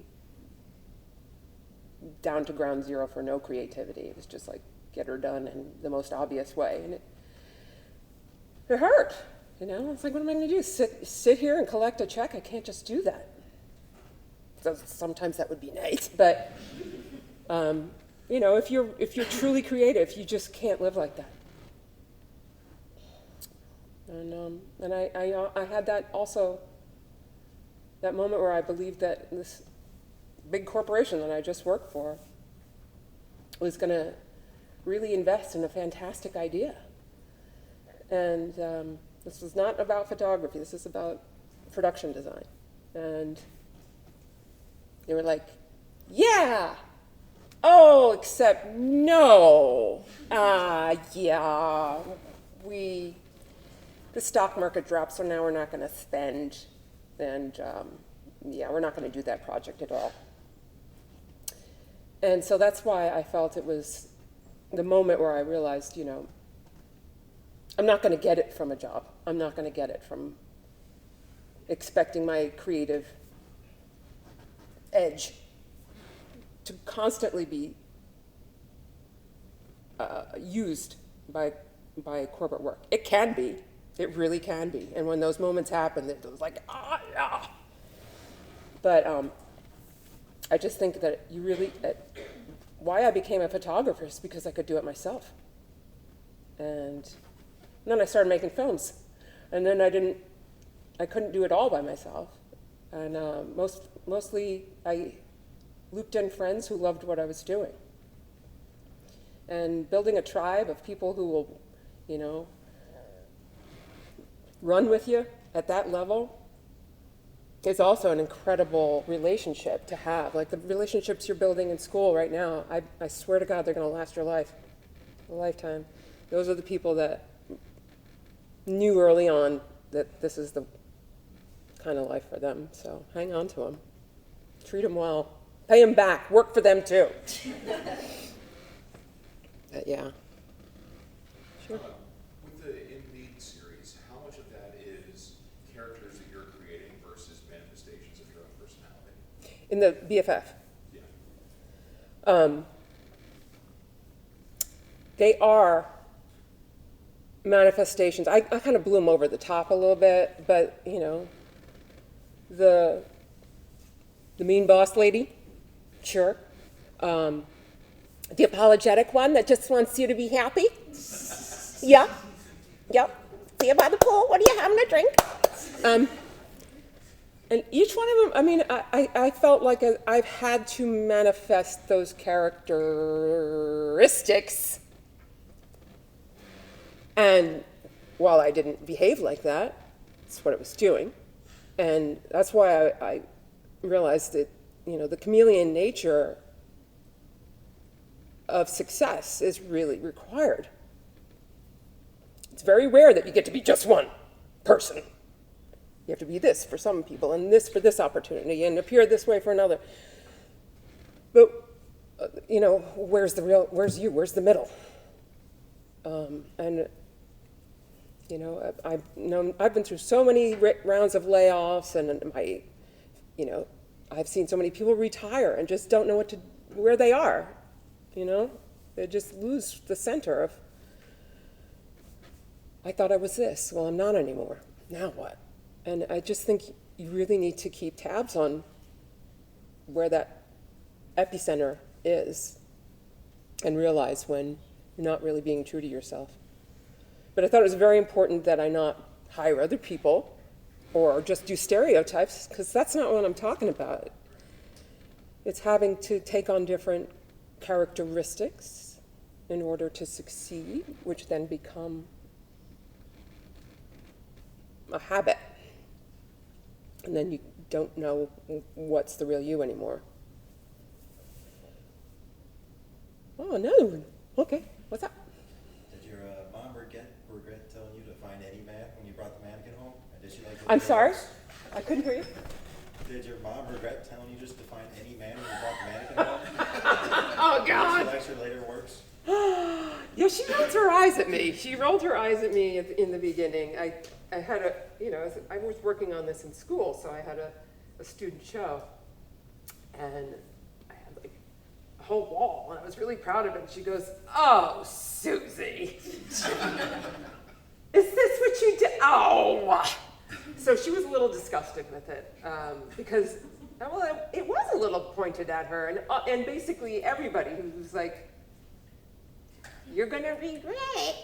down to ground zero for no creativity. It was just get her done in the most obvious way. And it hurt, It's what am I going to do? Sit here and collect a check? I can't just do that. So sometimes that would be nice, but if you're truly creative, you just can't live like that. And I had that also, that moment where I believed that this big corporation that I just worked for was going to really invest in a fantastic idea. And this was not about photography, this is about production design. And they were like, yeah, oh, except no, yeah, the stock market dropped, so now we're not going to spend, and yeah, we're not going to do that project at all. And so that's why I felt it was the moment where I realized, I'm not going to get it from a job. I'm not going to get it from expecting my creative edge to constantly be used by corporate work. It can be. It really can be. And when those moments happen, it was yeah. But I just think that you really, why I became a photographer is because I could do it myself. And then I started making films. And then I couldn't do it all by myself. And mostly I looped in friends who loved what I was doing. And building a tribe of people who will, run with you at that level is also an incredible relationship to have. Like the relationships you're building in school right now, I swear to God, they're going to last your life, a lifetime. Those are the people that knew early on that this is the kind of life for them. So hang on to them. Treat them well. Pay them back. Work for them too. Yeah. Sure. With the In Lead series, how much of that is characters that you're creating versus manifestations of your own personality? In the BFF? Yeah. They are manifestations. I kind of blew them over the top a little bit, but the mean boss lady, sure. The apologetic one that just wants you to be happy, yeah, yep. See you by the pool. What are you having a drink? And each one of them, I felt like I've had to manifest those characteristics. And while I didn't behave like that, that's what it was doing. And that's why I realized that, the chameleon nature of success is really required. It's very rare that you get to be just one person. You have to be this for some people, and this for this opportunity, and appear this way for another. But, you know, where's you? Where's the middle? And, you know, I've been through so many rounds of layoffs, and I've seen so many people retire and just don't know where they are, you know? They just lose the center of, I thought I was this, well, I'm not anymore. Now what? And I just think you really need to keep tabs on where that epicenter is and realize when you're not really being true to yourself. But I thought it was very important that I not hire other people or just do stereotypes, because that's not what I'm talking about. It's having to take on different characteristics in order to succeed, which then become a habit. And then you don't know what's the real you anymore. Oh, no. Okay, what's up? Did your mom regret telling you to find any man when you brought the mannequin home? And did she like I'm sorry? I couldn't hear you. Did your mom regret telling you just to find any man when you brought the mannequin home? Oh, God. Did she likes her later works? Yeah, she rolled her eyes at me. She rolled her eyes at me in the beginning. I had I was working on this in school, so I had a student show, and I had like a whole wall, and I was really proud of it. And she goes, "Oh, Susie, is this what you did? Oh!" So she was a little disgusted with it because, well, it was a little pointed at her, and basically everybody who was like, "You're gonna regret."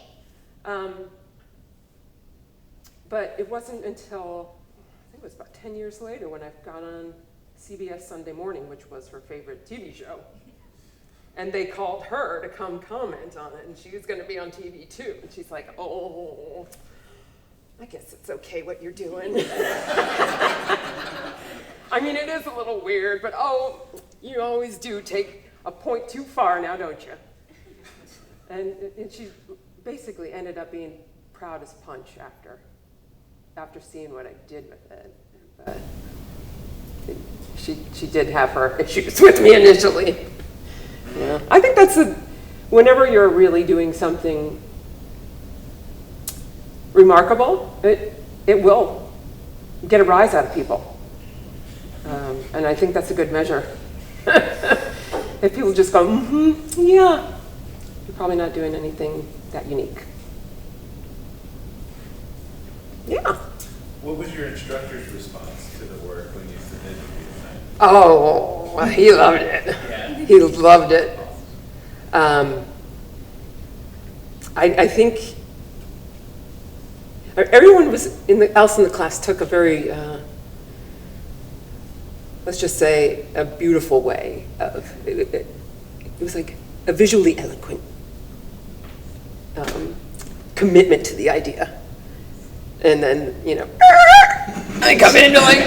But it wasn't until, I think it was about 10 years later, when I got on CBS Sunday Morning, which was her favorite TV show. And they called her to come comment on it, and she was gonna be on TV too. And she's like, "Oh, I guess it's okay what you're doing." I mean, it is a little weird, but you always do take a point too far now, don't you? And she basically ended up being proud as punch after seeing what I did with it. But she did have her issues with me initially. Yeah, I think that's whenever you're really doing something remarkable, it will get a rise out of people. And I think that's a good measure. If people just go, yeah, you're probably not doing anything that unique. Yeah. What was your instructor's response to the work when you submitted the assignment? Oh, he loved it. Yeah. He loved it. I think everyone else in the class took a very, let's just say, a beautiful way of, it was like a visually eloquent commitment to the idea. And then, I come in and like,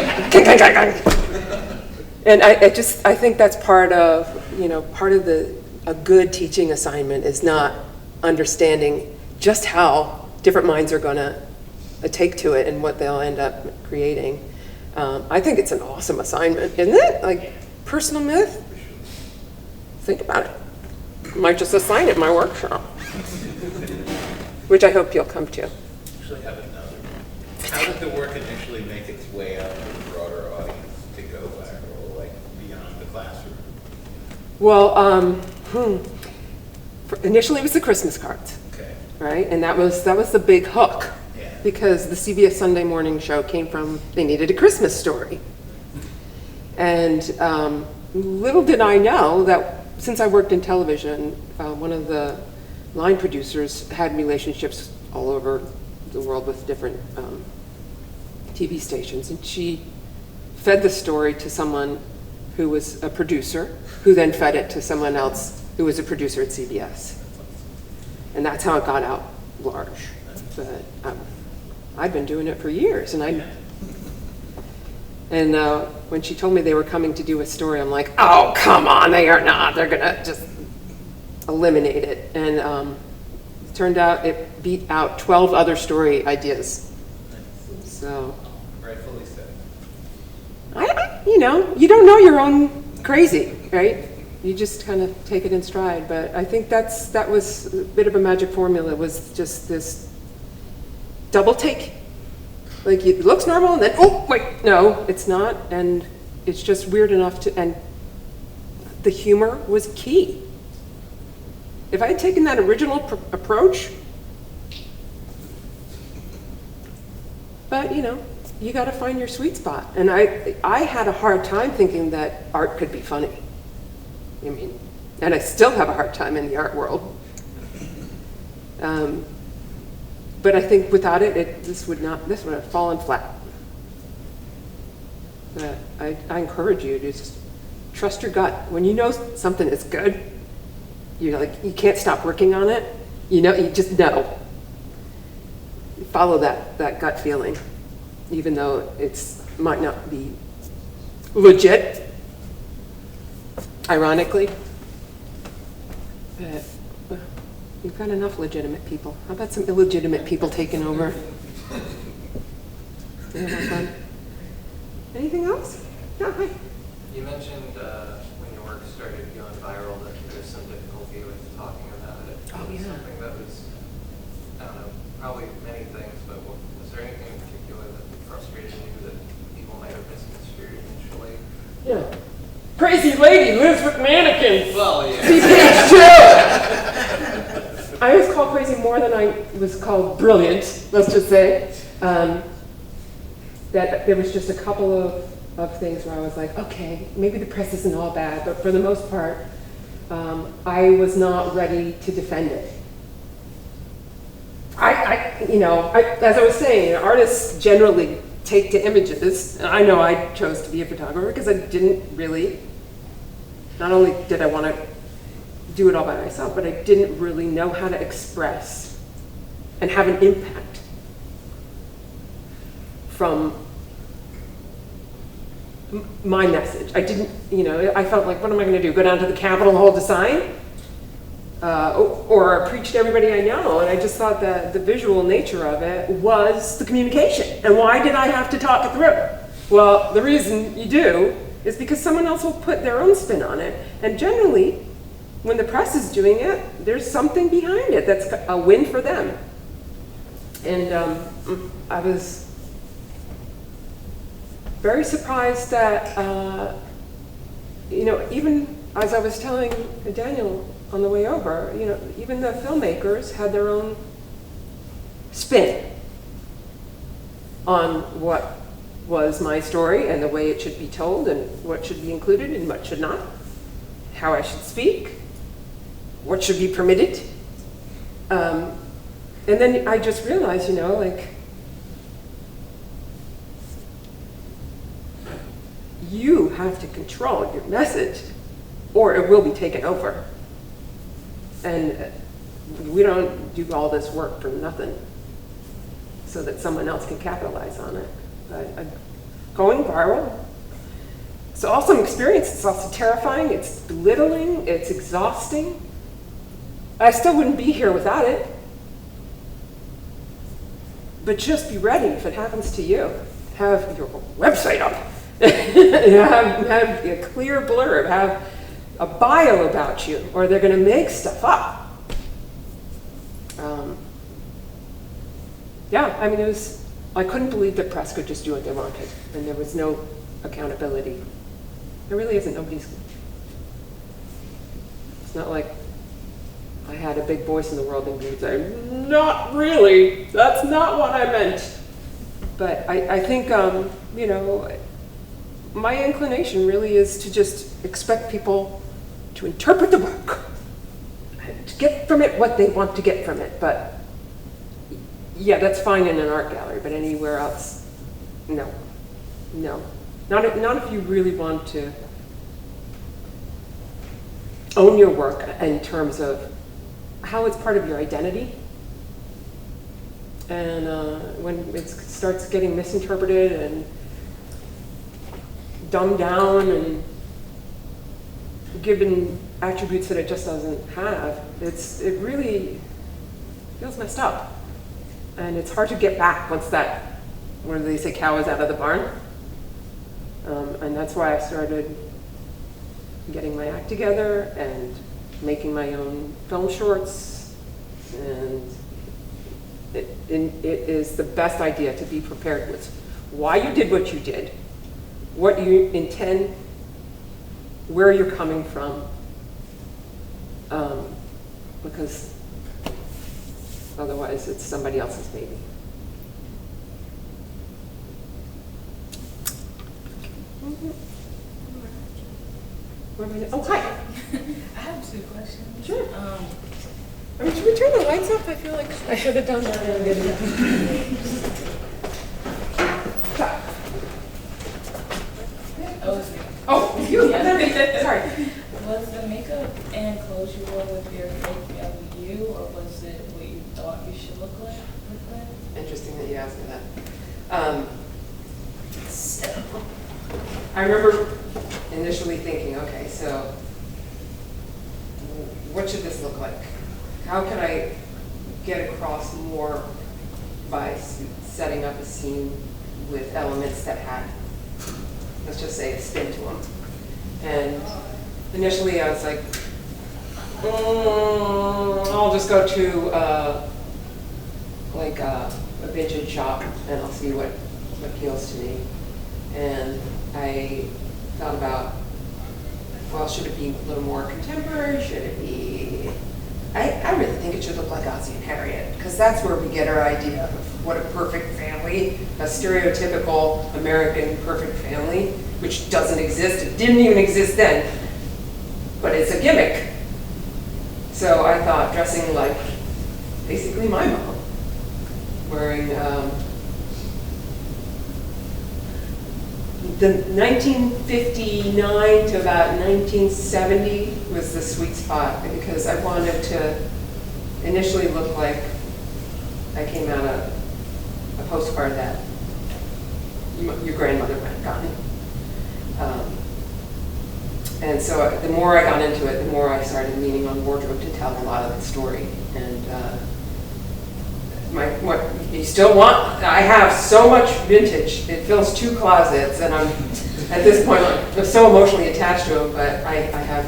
and I think that's part of a good teaching assignment is not understanding just how different minds are gonna take to it and what they'll end up creating. I think it's an awesome assignment, isn't it? Like, personal myth? Think about it. I might just assign it in my workshop, which I hope you'll come to. Actually have another. How did the work initially make its way out to a broader audience to go viral, like beyond the classroom? Well, initially it was the Christmas cards, okay, right? And that was the big hook, yeah. Because the CBS Sunday Morning show came from, they needed a Christmas story. And little did I know that since I worked in television, one of the line producers had relationships all over the world with different TV stations, and she fed the story to someone who was a producer, who then fed it to someone else who was a producer at CBS. And that's how it got out large. But I'd been doing it for years, and when she told me they were coming to do a story, I'm like, oh, come on, they are not. They're gonna just eliminate it. And it turned out it beat out 12 other story ideas. So, Rightfully said. you know, you don't know your own crazy, right? You just kind of take it in stride. But I think that was a bit of a magic formula, was just this double take. Like, it looks normal, and then, oh, wait, no, it's not. And it's just weird enough to, and the humor was key. If I had taken that original approach, but, you know, you got to find your sweet spot. And I had a hard time thinking that art could be funny. I mean, and I still have a hard time in the art world. But I think without it, this would have fallen flat. But I encourage you to just trust your gut. When you know something is good, you're like, you can't stop working on it. You know, you just know. You follow that gut feeling, even though might not be legit, ironically. But you've got enough legitimate people. How about some illegitimate people taking over? Yeah, have fun. Anything else? Yeah, hi. You mentioned when your work started going viral that there was some difficulty with talking about it. Oh, yeah. Something that was, I don't know, probably many things, but was there anything in particular that frustrated you that people might have misconstrued initially? Yeah. Crazy lady lives with mannequins. Well, yeah. See page 2. I was called crazy more than I was called brilliant, let's just say. That there was just a couple of things where I was like, okay, maybe the press isn't all bad, but for the most part, I was not ready to defend it. As I was saying, artists generally take to images, and I know I chose to be a photographer because I didn't really, not only did I want to do it all by myself, but I didn't really know how to express and have an impact from my message. I didn't, I felt like, what am I going to do? Go down to the Capitol and hold a sign? Or preach to everybody I know? And I just thought that the visual nature of it was the communication. And why did I have to talk it through? Well, the reason you do is because someone else will put their own spin on it. And generally, when the press is doing it, there's something behind it that's a win for them. And I was very surprised that, even as I was telling Daniel on the way over, even the filmmakers had their own spin on what was my story and the way it should be told and what should be included and what should not, how I should speak, what should be permitted. And then I just realized, you have to control your message or it will be taken over. And we don't do all this work for nothing so that someone else can capitalize on it. But going viral, it's an awesome experience. It's also terrifying. It's belittling. It's exhausting. I still wouldn't be here without it. But just be ready if it happens to you. Have your website up. have a clear blurb. Have a bio about you, or they're going to make stuff up. I couldn't believe the press could just do what they wanted, and there was no accountability. There really isn't. It's not like I had a big voice in the world and would say, not really, that's not what I meant. But I think, my inclination really is to just expect people to interpret the work, to get from it what they want to get from it. But yeah, that's fine in an art gallery, but anywhere else, no. Not if you really want to own your work in terms of how it's part of your identity. And when it starts getting misinterpreted and dumbed down and given attributes that it just doesn't have, it really feels messed up. And it's hard to get back once that, what do they say, cow is out of the barn. And that's why I started getting my act together and making my own film shorts. And it is the best idea to be prepared with why you did what you did, what you intend, where you're coming from, because otherwise it's somebody else's baby. Oh, hi. I have 2 questions. Sure. I mean, should we turn the lights up? I feel like I should have done that earlier. Oh, you. Sorry. Was the makeup and clothes you wore with your fake family you, or was it what you thought you should look like with them? Interesting that you asked me that. So, I remember initially thinking, okay, so what should this look like? How can I get across more by setting up a scene with elements that had, let's just say, a spin to them? And initially I was like, I'll just go to like a vintage shop and I'll see what appeals to me. And I thought about, well, should it be a little more contemporary? Should it be, I really think it should look like Ozzie and Harriet, because that's where we get our idea of what a perfect family, a stereotypical American perfect family, which doesn't exist. It didn't even exist then, but it's a gimmick. So I thought dressing like basically my mom, wearing the 1959 to about 1970 was the sweet spot, because I wanted to initially look like I came out of a postcard that your grandmother might have gotten. And so the more I got into it, the more I started leaning on wardrobe to tell a lot of the story. And what you still want, I have so much vintage, it fills 2 closets, and I'm at this point I'm so emotionally attached to them, but I have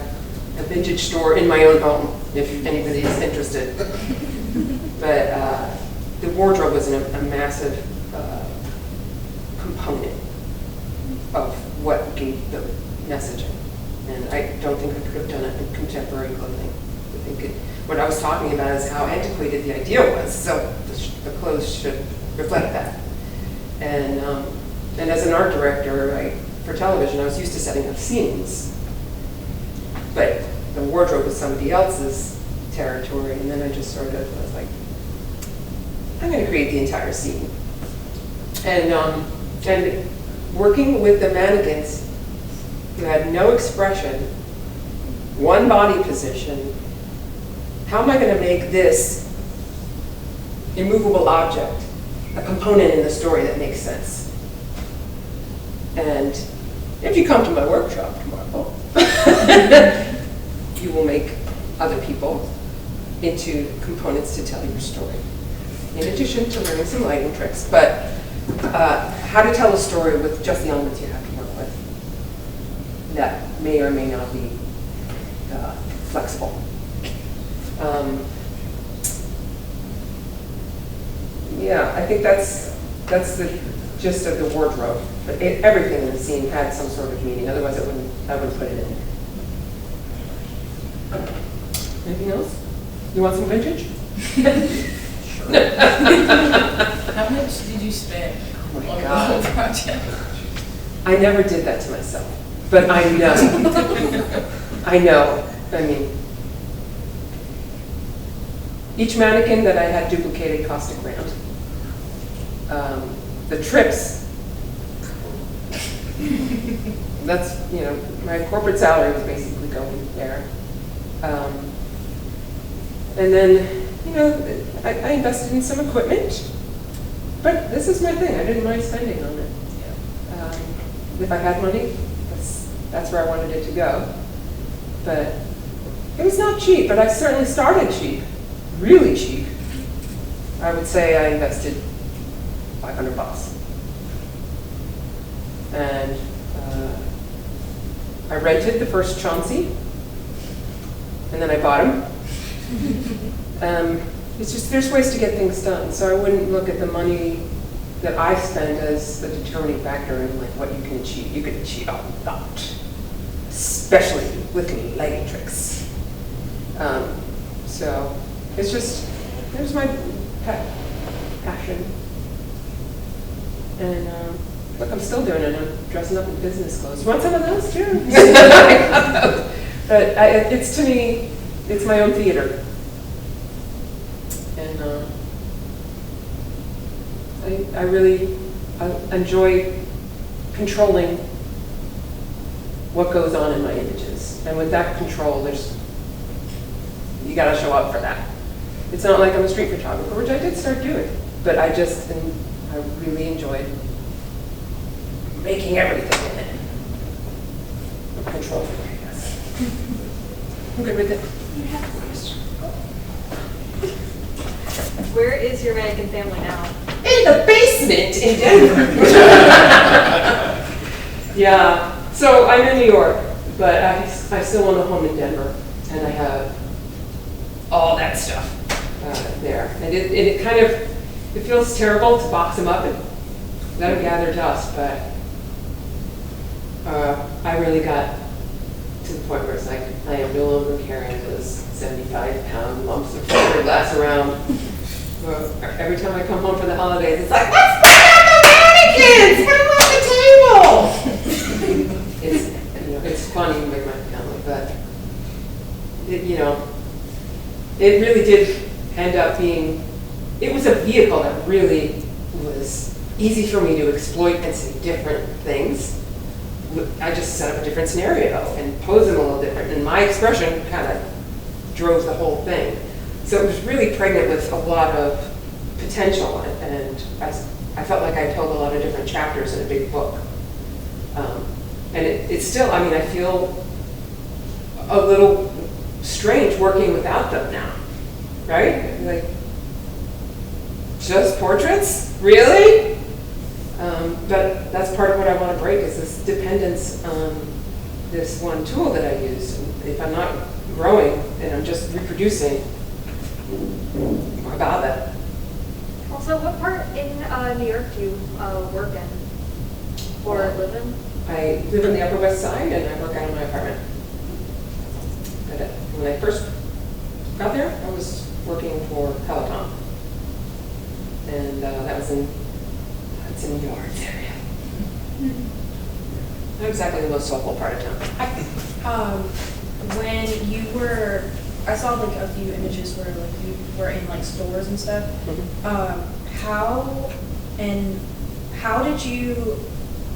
a vintage store in my own home if anybody is interested. But the wardrobe was a massive component of what gave the messaging, and I don't think I could have done it in contemporary clothing. I think what I was talking about is how antiquated the idea was, so the clothes should reflect that. And as an art director for television, I was used to setting up scenes, but the wardrobe was somebody else's territory, and then I just sort of was like, I'm going to create the entire scene. And working with the mannequins who had no expression, one body position, how am I going to make this immovable object a component in the story that makes sense? And if you come to my workshop tomorrow, you will make other people into components to tell your story, in addition to learning some lighting tricks. But how to tell a story with just the elements you have to work with that may or may not be flexible. Yeah, I think that's the gist of the wardrobe. But everything in the scene had some sort of meaning. Otherwise, I wouldn't put it in. Anything else? You want some vintage? How much did you spend on the whole project? I never did that to myself, but I know. I know. I mean, each mannequin that I had duplicated cost $1,000. The trips, that's, my corporate salary was basically going there. And then, I invested in some equipment, but this is my thing. I didn't mind spending on it. If I had money, that's where I wanted it to go. But It was not cheap, but I certainly started cheap, really cheap. I would say I invested $500. And I rented the first Chauncey, and then I bought him. It's just, there's ways to get things done, so I wouldn't look at the money that I spend as the determining factor in like what you can achieve. You can achieve a lot, especially with lighting tricks. So it's just, there's my passion. And look, I'm still doing it. I'm dressing up in business clothes. You want some of those too? But it's, to me, it's my own theater. And I really enjoy controlling what goes on in my images. And with that control, you gotta show up for that. It's not like I'm a street photographer, which I did start doing, but I really enjoyed making everything in it. Control, I guess. I'm good with it. Where is your American family now? In the basement in Denver. Yeah, so I'm in New York, but I still own a home in Denver, and I have all that stuff there. And it kind of, it feels terrible to box them up and let them gather dust, but I really got to the point where it's like, I am no longer carrying those 75-pound lumps of fiberglass around. Every time I come home for the holidays, it's like, let's bring out the mannequins! Put them on the table! It's funny with my family, but it really did end up being, it was a vehicle that really was easy for me to exploit and say different things. I just set up a different scenario and posed them a little different, and my expression kind of drove the whole thing. So it was really pregnant with a lot of potential, and I felt like I told a lot of different chapters in a big book. And it's still, I mean, I feel a little strange working without them now, right? Like, just portraits? Really? But that's part of what I want to break, is this dependence on this one tool that I use. If I'm not growing and I'm just reproducing, about that. Also, what part in New York do you work in or live in? I live on the Upper West Side, and I work out of my apartment. But when I first got there, I was working for Peloton, and that was in Hudson Yards area. Not exactly the most soulful part of town. When you were, I saw like a few images where like you were in like stores and stuff. How did you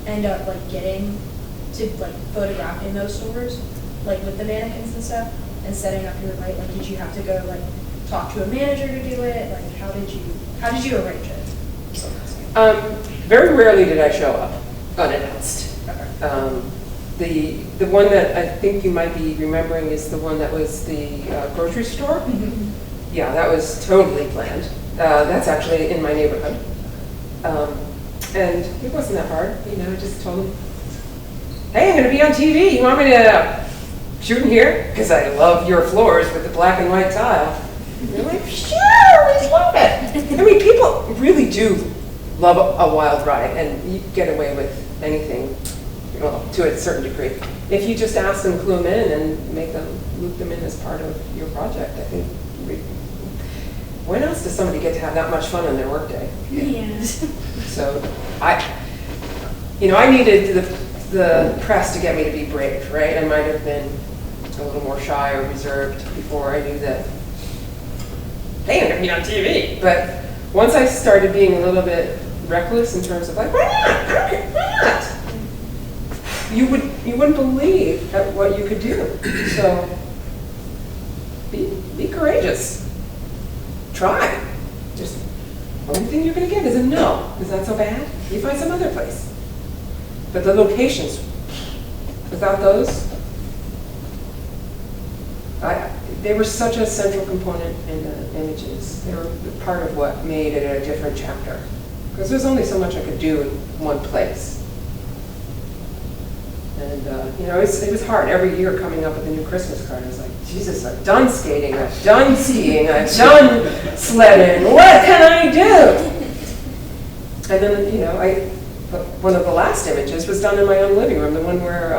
end up like getting to like photograph in those stores, like with the mannequins and stuff, and setting up your light? Like, did you have to go like talk to a manager to do it? Like, how did you arrange it? Very rarely did I show up unannounced. The one that I think you might be remembering is the one that was the grocery store. Yeah, that was totally planned. That's actually in my neighborhood. And it wasn't that hard, I just told them, hey, I'm going to be on TV. You want me to shoot in here? Because I love your floors with the black and white tile. And they're like, sure, we love it. I mean, people really do love a wild ride, and you get away with anything, well, to a certain degree. If you just ask them, clue them in, and loop them in as part of your project, I think. When else does somebody get to have that much fun in their workday? Yeah. So I needed the press to get me to be brave, right? I might have been a little more shy or reserved before I knew that, hey, I'm going to be on TV. But once I started being a little bit reckless in terms of like, why not? Why not? You wouldn't believe at what you could do. So be courageous. Try. Just the only thing you're going to get is a no. Is that so bad? You find some other place. But the locations, without those, they were such a central component in the images. They were part of what made it a different chapter. Because there's only so much I could do in one place. And, you know, it was hard. Every year coming up with a new Christmas card, I was like, Jesus, I've done skating, I've done skiing, I've done sledding, what can I do? And then, you know, one of the last images was done in my own living room, the one where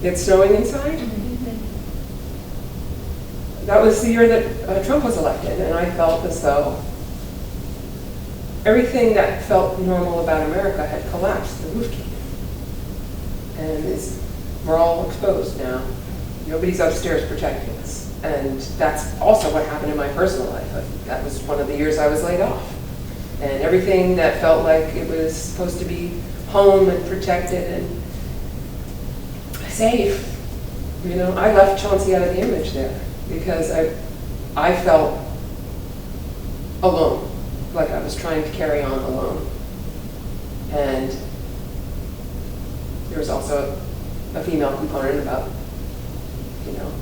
it's snowing inside. That was the year that Trump was elected, and I felt as though everything that felt normal about America had collapsed. The roof came in. And we're all exposed now. Nobody's upstairs protecting us. And that's also what happened in my personal life. That was one of the years I was laid off. And everything that felt like it was supposed to be home and protected and safe, you know, I left Chauncey out of the image there because I felt alone, like I was trying to carry on alone. And there was also a female component about, you know,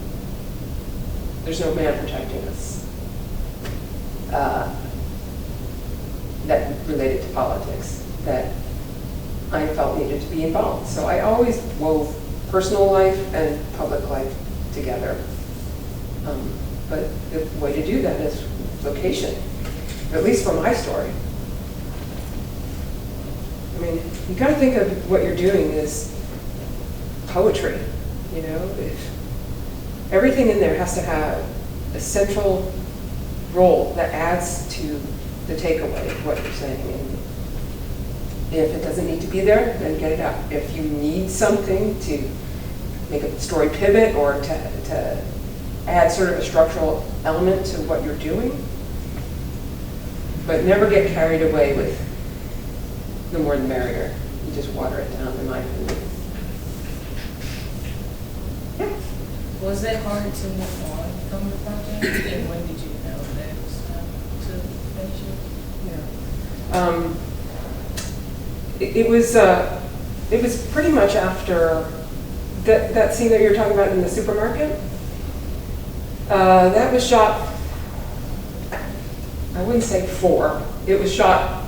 there's no man protecting us. That related to politics, that I felt needed to be involved. So I always wove personal life and public life together. But the way to do that is location, at least for my story. I mean, you gotta think of what you're doing as poetry, you know? Everything in there has to have a central role that adds to the takeaway of what you're saying. And if it doesn't need to be there, then get it out. If you need something to make a story pivot or to add sort of a structural element to what you're doing, but never get carried away with the more the merrier. You just water it down, in my opinion. Yeah. Was it hard to move on from the project? And when did you know that it was time to finish it? It was pretty much after that scene that you were talking about in the supermarket. That was shot, I wouldn't say for, it was shot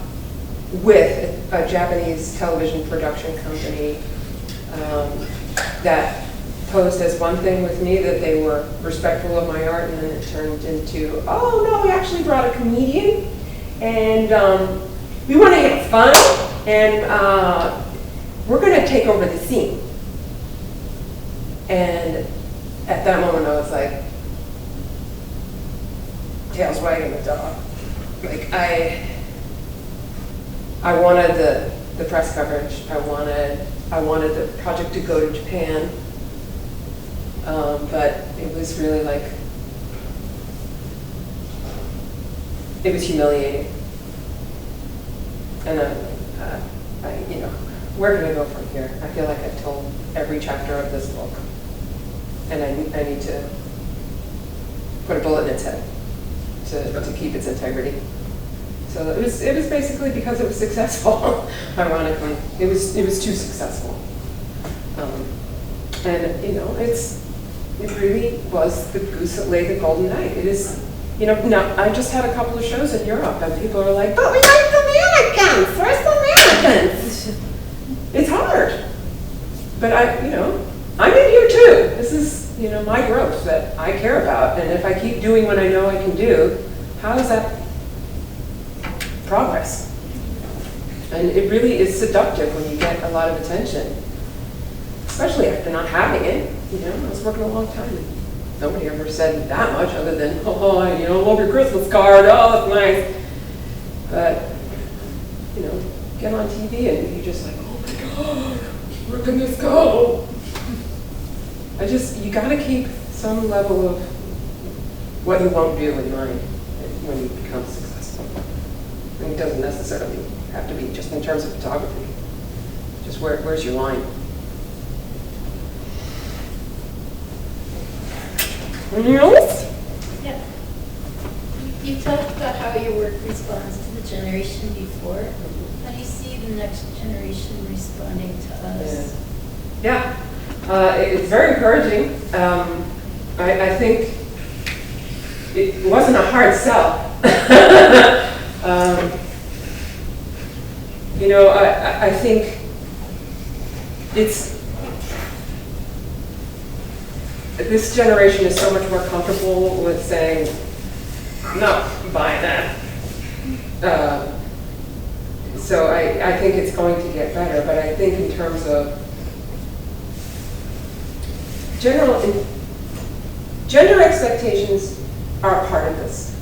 with a Japanese television production company that posed as one thing with me, that they were respectful of my art, and then it turned into, oh no, we actually brought a comedian, and we want to have fun, and we're going to take over the scene. And at that moment I was like, tails wagging the dog. Like I wanted the press coverage. I wanted the project to go to Japan, but it was really like, it was humiliating. And you know, where can I go from here? I feel like I've told every chapter of this book, and I need to put a bullet in its head to keep its integrity. So it was basically because it was successful. Ironically, it was too successful. And you know, it really was the goose that laid the golden egg. It is, you know. Now I just had a couple of shows in Europe, and people are like, "But we like the mannequins. Where's the mannequins?" It's hard, but I'm in here too. This is, you know, my growth that I care about, and if I keep doing what I know I can do, how is that progress? And it really is seductive when you get a lot of attention, especially after not having it. You know, I was working a long time, and nobody ever said that much other than, oh, you know, love your Christmas card, oh, that's nice. But, you know, get on TV and you're just like, oh my God, where can this go? You gotta keep some level of what you won't do in mind when you become successful. And it doesn't necessarily have to be just in terms of photography. Just where's your line? Anything else? Yeah. You talked about how your work responds to the generation before. How do you see the next generation responding to us? Yeah. It's very encouraging. I think it wasn't a hard sell. You know, I think this generation is so much more comfortable with saying, I'm not buying that. So I think it's going to get better, but I think in terms of gender expectations are a part of this,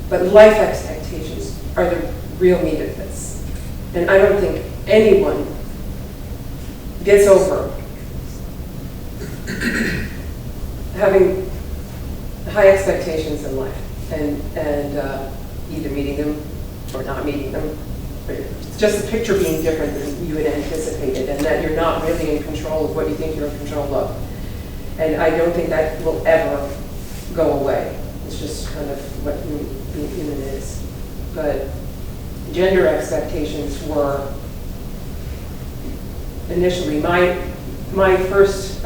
but life expectations are the real meat of this. And I don't think anyone gets over having high expectations in life and either meeting them or not meeting them. Just the picture being different than you had anticipated, and that you're not really in control of what you think you're in control of. And I don't think that will ever go away. It's just kind of what being human is. But gender expectations were initially my first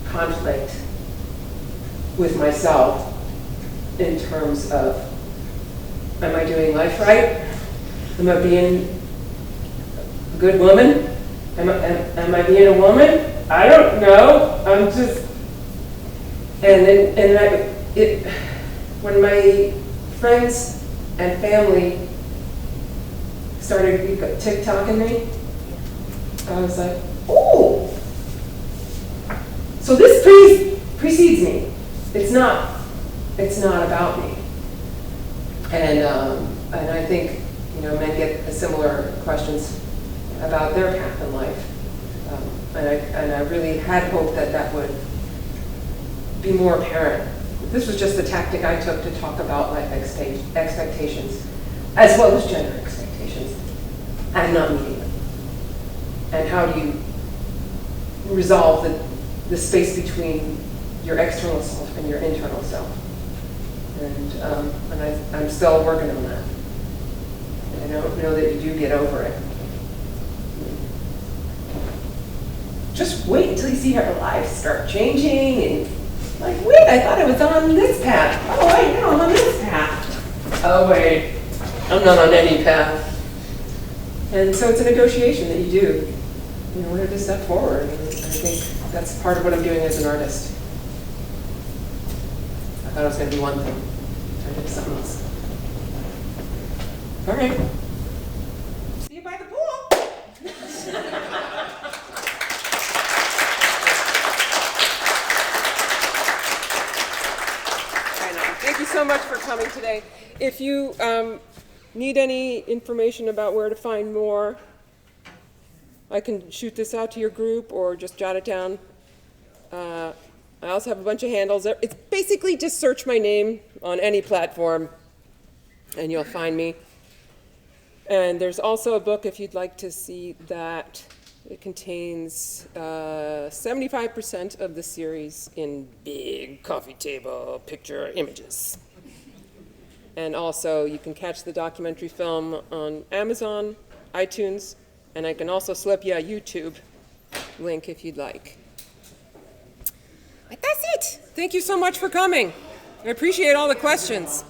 conflict with myself in terms of, am I doing life right? Am I being a good woman? Am I being a woman? I don't know. I'm just, when my friends and family started TikToking me, I was like, oh, so this precedes me. It's not about me. And I think, you know, men get similar questions about their path in life. And I really had hoped that that would be more apparent. This was just the tactic I took to talk about life expectations, as well as gender expectations, and not meeting them. And how do you resolve the space between your external self and your internal self? And I'm still working on that. I don't know that you do get over it. Just wait until you see her lives start changing, and like, wait, I thought I was on this path. Oh, wait, no, I'm on this path. Oh, wait, I'm not on any path. And so it's a negotiation that you do in order to step forward. And I think that's part of what I'm doing as an artist. I thought it was going to be one thing. Turned into something else. All right. See you by the pool. Thank you so much for coming today. If you need any information about where to find more, I can shoot this out to your group or just jot it down. I also have a bunch of handles. It's basically just search my name on any platform and you'll find me. And there's also a book if you'd like to see that. It contains 75% of the series in big coffee table picture images. And also you can catch the documentary film on Amazon, iTunes, and I can also slip you a YouTube link if you'd like. But that's it. Thank you so much for coming. I appreciate all the questions.